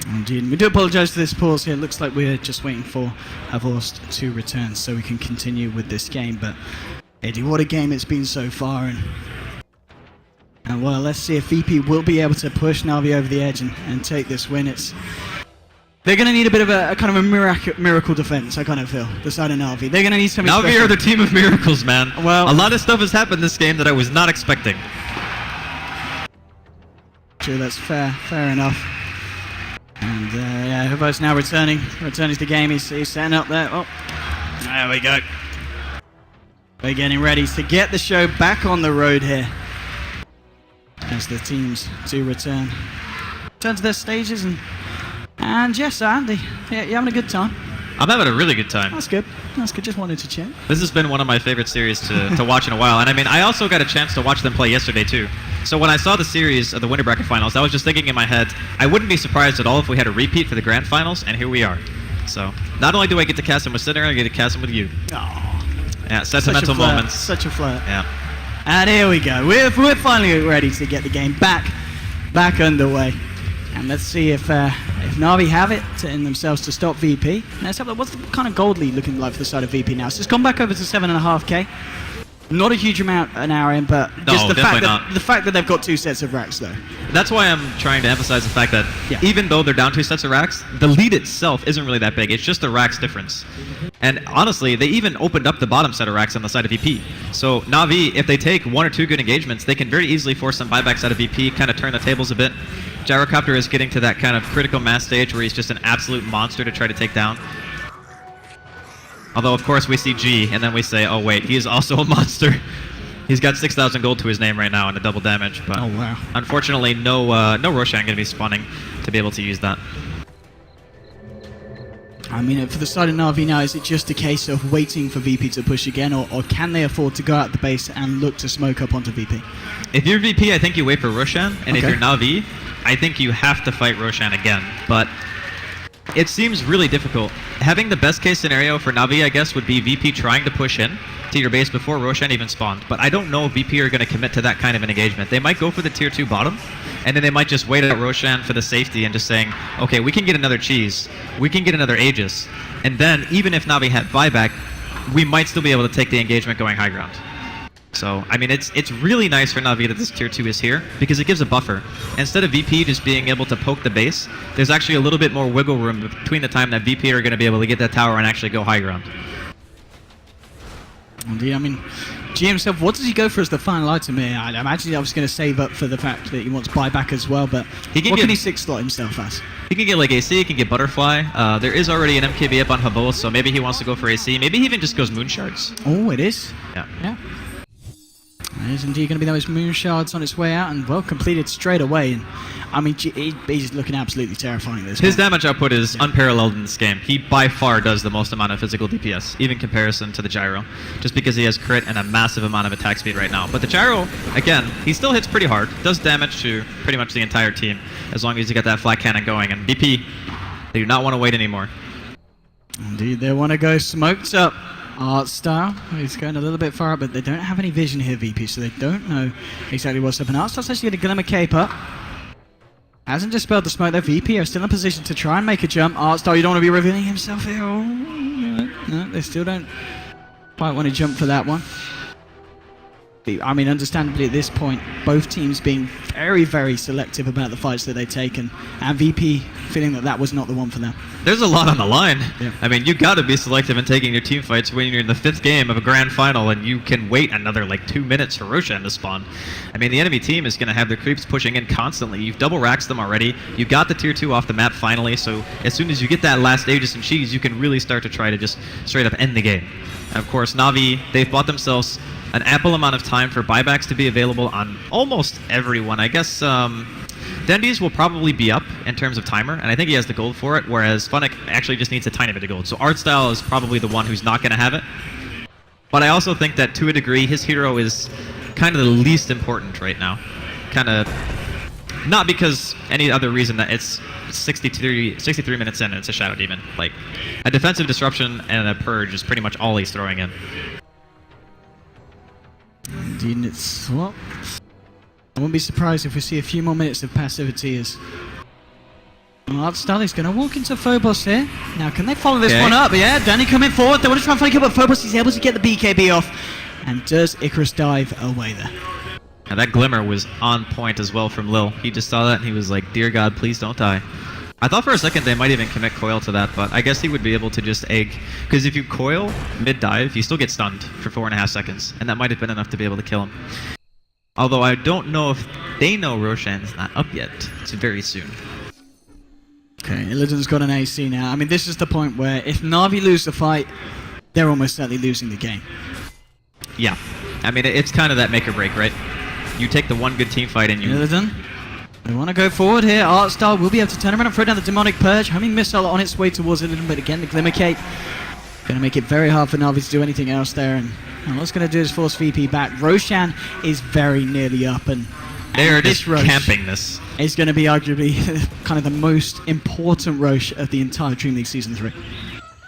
Indeed. We do apologize for this pause here. It looks like we're just waiting for Havorst to return so we can continue with this game. But, Eddie, what a game it's been so far. And well, let's see if VP will be able to push Na'Vi over the edge and take this win. They're going to need a bit of a kind of a miracle defense, I kind of feel, the side of Na'Vi. They're going to need something Na'Vi special. are the team of miracles, man. Well, a lot of stuff has happened this game that I was not expecting. True, that's fair enough. And yeah, Havorst now returning to the game. He's setting up there. Oh, there we go. We're getting ready to get the show back on the road here as the teams do return to their stages. And yes, Andy, yeah, you having a good time? I'm having a really good time. That's good. Just wanted to check. This has been one of my favorite series to watch in a while. And I mean, I also got a chance to watch them play yesterday too. So when I saw the series of the winter bracket finals, I was just thinking in my head, I wouldn't be surprised at all if we had a repeat for the grand finals, and here we are. So not only do I get to cast them with Sinner, I get to cast them with you. Aww. Yeah, sentimental moments. Such a flirt. Yeah. And here we go. We're finally ready to get the game back underway. And let's see if Na'Vi have it in themselves to stop VP. Let's have a look. What's the kind of gold lead looking like for the side of VP now? So it's gone back over to 7.5k. Not a huge amount an hour in, but just the fact that they've got 2 sets of racks though. That's why I'm trying to emphasize the fact that even though they're down 2 sets of racks, the lead itself isn't really that big. It's just the racks difference. And honestly, they even opened up the bottom set of racks on the side of VP. So Na'Vi, if they take 1 or 2 good engagements, they can very easily force some buybacks out of VP, kind of turn the tables a bit. Gyrocopter is getting to that kind of critical mass stage where he's just an absolute monster to try to take down. Although, of course, we see G, and then we say, oh, wait, he is also a monster. He's got 6,000 gold to his name right now and a double damage. But unfortunately, no Roshan going to be spawning to be able to use that. I mean, for the side of Na'Vi now, is it just a case of waiting for VP to push again, or can they afford to go out the base and look to smoke up onto VP? If you're VP, I think you wait for Roshan, and if you're Na'Vi, I think you have to fight Roshan again. But it seems really difficult. Having the best case scenario for Na'Vi, I guess, would be VP trying to push in to your base before Roshan even spawned. But I don't know if VP are going to commit to that kind of an engagement. They might go for the tier 2 bottom, and then they might just wait out Roshan for the safety and just saying, okay, we can get another cheese, we can get another Aegis, and then even if Na'Vi had buyback, we might still be able to take the engagement going high ground. So, I mean, it's really nice for Na'Vi that this tier 2 is here, because it gives a buffer. Instead of VP just being able to poke the base, there's actually a little bit more wiggle room between the time that VP are going to be able to get that tower and actually go high ground. Indeed, I mean, G himself, what does he go for as the final item here? I imagine I was going to save up for the fact that he wants buyback as well, but what can he 6-slot himself as? He can get like AC, he can get Butterfly. There is already an MKB up on Havorst, so maybe he wants to go for AC. Maybe he even just goes Moon Shards. Oh, it is? Yeah. There is indeed going to be those Moon Shards on its way out, and well completed straight away. And I mean, he's looking absolutely terrifying at this point. His damage output is unparalleled in this game. He by far does the most amount of physical DPS, even in comparison to the Gyro, just because he has crit and a massive amount of attack speed right now. But the Gyro, again, he still hits pretty hard, does damage to pretty much the entire team, as long as you get that flat cannon going. And BP, they do not want to wait anymore. Indeed, they want to go smoked up Art style. He's going a little bit far up, but they don't have any vision here, VP, so they don't know exactly what's up. And Art style's actually going to glimmer cape up. Hasn't dispelled the smoke there. VP are still in position to try and make a jump. Art style, you don't want to be revealing himself here. Oh, no, they still don't quite want to jump for that one. I mean, understandably at this point, both teams being very, very selective about the fights that they take, and VP feeling that that was not the one for them. There's a lot on the line. Yeah. I mean, you got to be selective in taking your team fights when you're in the 5th game of a grand final and you can wait another like 2 minutes for Roshan to spawn. I mean, the enemy team is going to have their creeps pushing in constantly. You've double raxed them already. You got the tier 2 off the map finally, so as soon as you get that last Aegis and Cheese, you can really start to try to just straight up end the game. And of course, Na'Vi, they've bought themselves an ample amount of time for buybacks to be available on almost everyone. I guess Dendy's will probably be up in terms of timer, and I think he has the gold for it, whereas Funnick actually just needs a tiny bit of gold. So Artstyle is probably the one who's not going to have it. But I also think that to a degree, his hero is kind of the least important right now. Kind of, not because any other reason that it's 63 minutes in and it's a Shadow Demon. Like, a defensive disruption and a purge is pretty much all he's throwing in. Indeed, it's, well, I wouldn't be surprised if we see a few more minutes of passivity as Artstyle is going to walk into Phobos here. Now, can they follow this one up? Yeah, Danny coming forward. They want to try and find a kill, but Phobos is able to get the BKB off. And does Icarus dive away there? Now that Glimmer was on point as well from Lil. He just saw that and he was like, dear God, please don't die. I thought for a second they might even commit Coil to that, but I guess he would be able to just egg. Because if you Coil mid-dive, you still get stunned for 4.5 seconds, and that might have been enough to be able to kill him. Although I don't know if they know Roshan's not up yet. It's very soon. Okay, Illidan's got an AC now. I mean, this is the point where if Na'Vi lose the fight, they're almost certainly losing the game. Yeah. I mean, it's kind of that make or break, right? You take the one good team fight and you... Illidan. They want to go forward here. Artstyle will be able to turn around and throw down the Demonic Purge. Homing Missile on its way towards Illidan, but again, the Glimmer Cape going to make it very hard for Na'Vi to do anything else there. And what's going to do is force VP back. Roshan is very nearly up, and they're just camping this. It's going to be arguably kind of the most important Roche of the entire DreamLeague Season 3.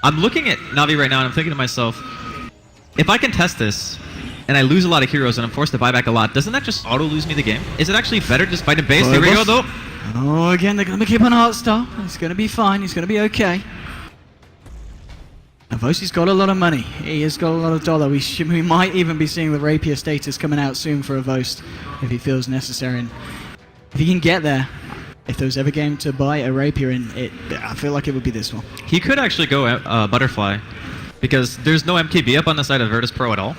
I'm looking at Na'Vi right now and I'm thinking to myself, if I can test this, and I lose a lot of heroes and I'm forced to buy back a lot, doesn't that just auto-lose me the game? Is it actually better just fight in base? Here we go, though. Oh, again, they're going to keep on Artstyle. He's going to be fine. He's going to be okay. Avosi's got a lot of money. He has got a lot of dollar. We might even be seeing the Rapier status coming out soon for Avos if he feels necessary. And if he can get there, if there was ever a game to buy a Rapier in, I feel like it would be this one. He could actually go Butterfly, because there's no MKB up on the side of Virtus Pro at all.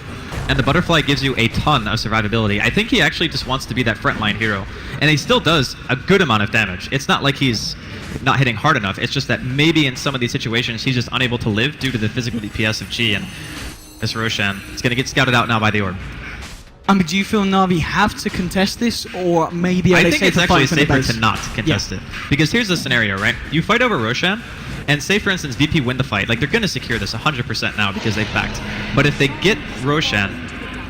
And the Butterfly gives you a ton of survivability. I think he actually just wants to be that frontline hero. And he still does a good amount of damage. It's not like he's not hitting hard enough. It's just that maybe in some of these situations he's just unable to live due to the physical DPS of Chi. And this Roshan is going to get scouted out now by the Orb. I mean, do you feel Na'Vi have to contest this, or maybe I think it's actually safer to not contest it. Because here's the scenario, right? You fight over Roshan, and say, for instance, VP win the fight. Like, they're going to secure this 100% now because they've backed. But if they get Roshan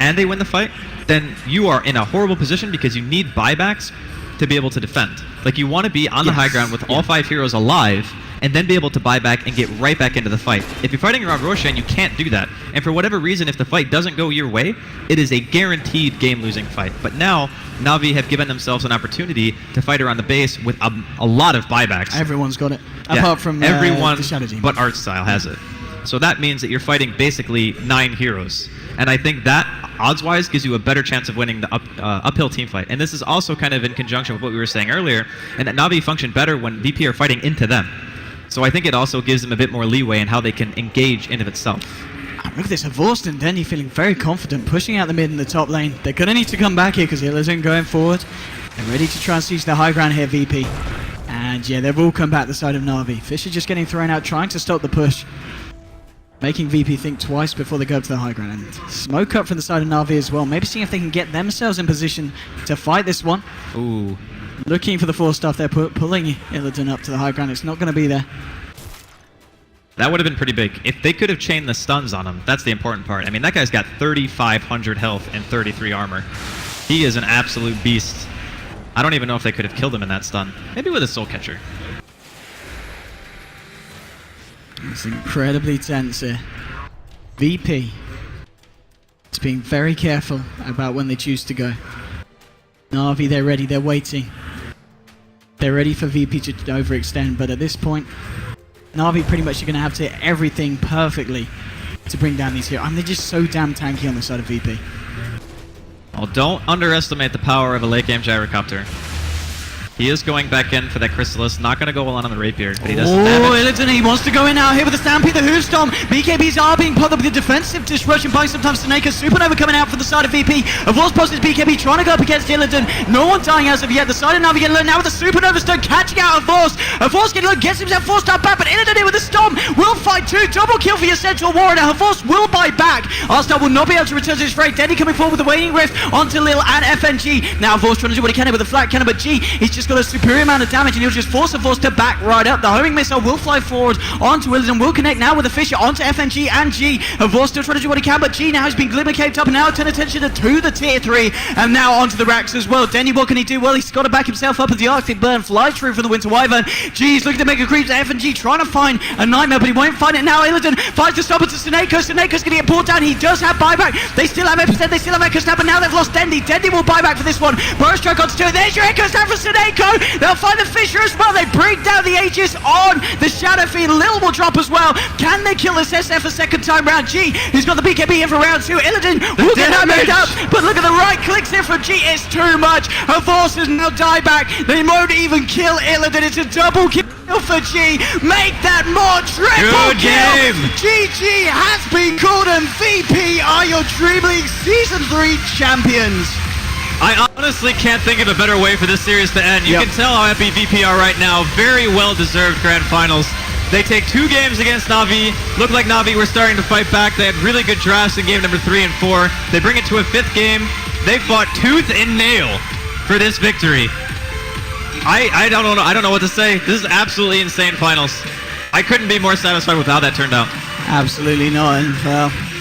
and they win the fight, then you are in a horrible position because you need buybacks to be able to defend. Like, you want to be on the high ground with all 5 heroes alive and then be able to buy back and get right back into the fight. If you're fighting around Roshan, you can't do that. And for whatever reason, if the fight doesn't go your way, it is a guaranteed game-losing fight. But now, Na'Vi have given themselves an opportunity to fight around the base with a lot of buybacks. Everyone's got it, apart from everyone, the Shadow Demon. But Artstyle has it. So that means that you're fighting basically 9 heroes. And I think that, odds-wise, gives you a better chance of winning the uphill team fight. And this is also kind of in conjunction with what we were saying earlier, and that Na'Vi function better when VP are fighting into them. So I think it also gives them a bit more leeway in how they can engage into itself. Look at this, Vorst and Denny feeling very confident, pushing out the mid in the top lane. They're going to need to come back here because Illidan going forward. They're ready to try and seize the high ground here, VP. And yeah, they've all come back the side of Na'Vi. Fisher just getting thrown out, trying to stop the push. Making VP think twice before they go up to the high ground. And smoke up from the side of Na'Vi as well. Maybe seeing if they can get themselves in position to fight this one. Ooh. Looking for the 4 stuff there, pulling Illidan up to the high ground. It's not going to be there. That would have been pretty big. If they could have chained the stuns on him, that's the important part. I mean, that guy's got 3,500 health and 33 armor. He is an absolute beast. I don't even know if they could have killed him in that stun. Maybe with a Soul Catcher. It's incredibly tense here. VP. It's being very careful about when they choose to go. Na'Vi, they're ready, they're waiting. They're ready for VP to overextend, but at this point, Na'Vi pretty much are going to have to hit everything perfectly to bring down these heroes. I mean, they're just so damn tanky on the side of VP. Well, don't underestimate the power of a late game gyrocopter. He is going back in for that Chrysalis, not going to go on the Rapier, but he does some damage. Illiton, he wants to go in now here with the Stampede, the Hoofstomp. BKBs are being put up with the defensive disruption by sometimes Snake. Supernova coming out from the side of VP. Of course, posted BKB trying to go up against Illiton. No one dying as of yet. The side of Navi getting low now with the Supernova stone catching out of Force. Force getting low, gets himself 4-star back, but Illiton in with the Stomp will fight too. Double kill for your Central Warrior. Force will buy back. R-Star will not be able to return to his fray. Denny coming forward with the Waning Rift onto Lil and FNG. Now Force trying to do what he can with the flat cannon, but G, he's just got a superior amount of damage and he'll just force Force to back right up. The homing missile will fly forward onto Illiton, will connect now with the Fisher onto FNG and G. Force still trying to do what he can, but G now has been glimmer caped up and now turn attention to the tier 3 and now onto the racks as well. Denny, what can he do? Well, he's got to back himself up as the Arctic Burn flies through for the Winter Wyvern. G is looking to make a creep to FNG, trying to find a nightmare, but he won't find it now. Illiton finds the stopper to Sineko. Sineko's going to get pulled down. He does have buyback. They still have Epicent, they still have Echo Snap, but now they've lost Dendy. Dendy will buy back for this one. Burrow Strike onto 2. There's your Echo Snap for Sineko. They'll find the Fisher as well. They break down the Aegis on the Shadow Fiend. Lil will drop as well. Can they kill this SF a second time round? G, who's got the BKB in for round 2. Illiton will get damaged up, but look at the right clicks here from G. It's too much. Her forces now die back. They won't even kill Illiton. It's a double kill for G. Make that more triple kill. GG has been called and VP are your DreamLeague Season 3 champions. I honestly can't think of a better way for this series to end. You can tell how happy VP are right now. Very well-deserved grand finals. They take 2 games against Na'Vi. Looked like Na'Vi were starting to fight back. They had really good drafts in game number 3 and 4. They bring it to a 5th game. They fought tooth and nail for this victory. I don't know what to say. This is absolutely insane finals. I couldn't be more satisfied with how that turned out. Absolutely not. And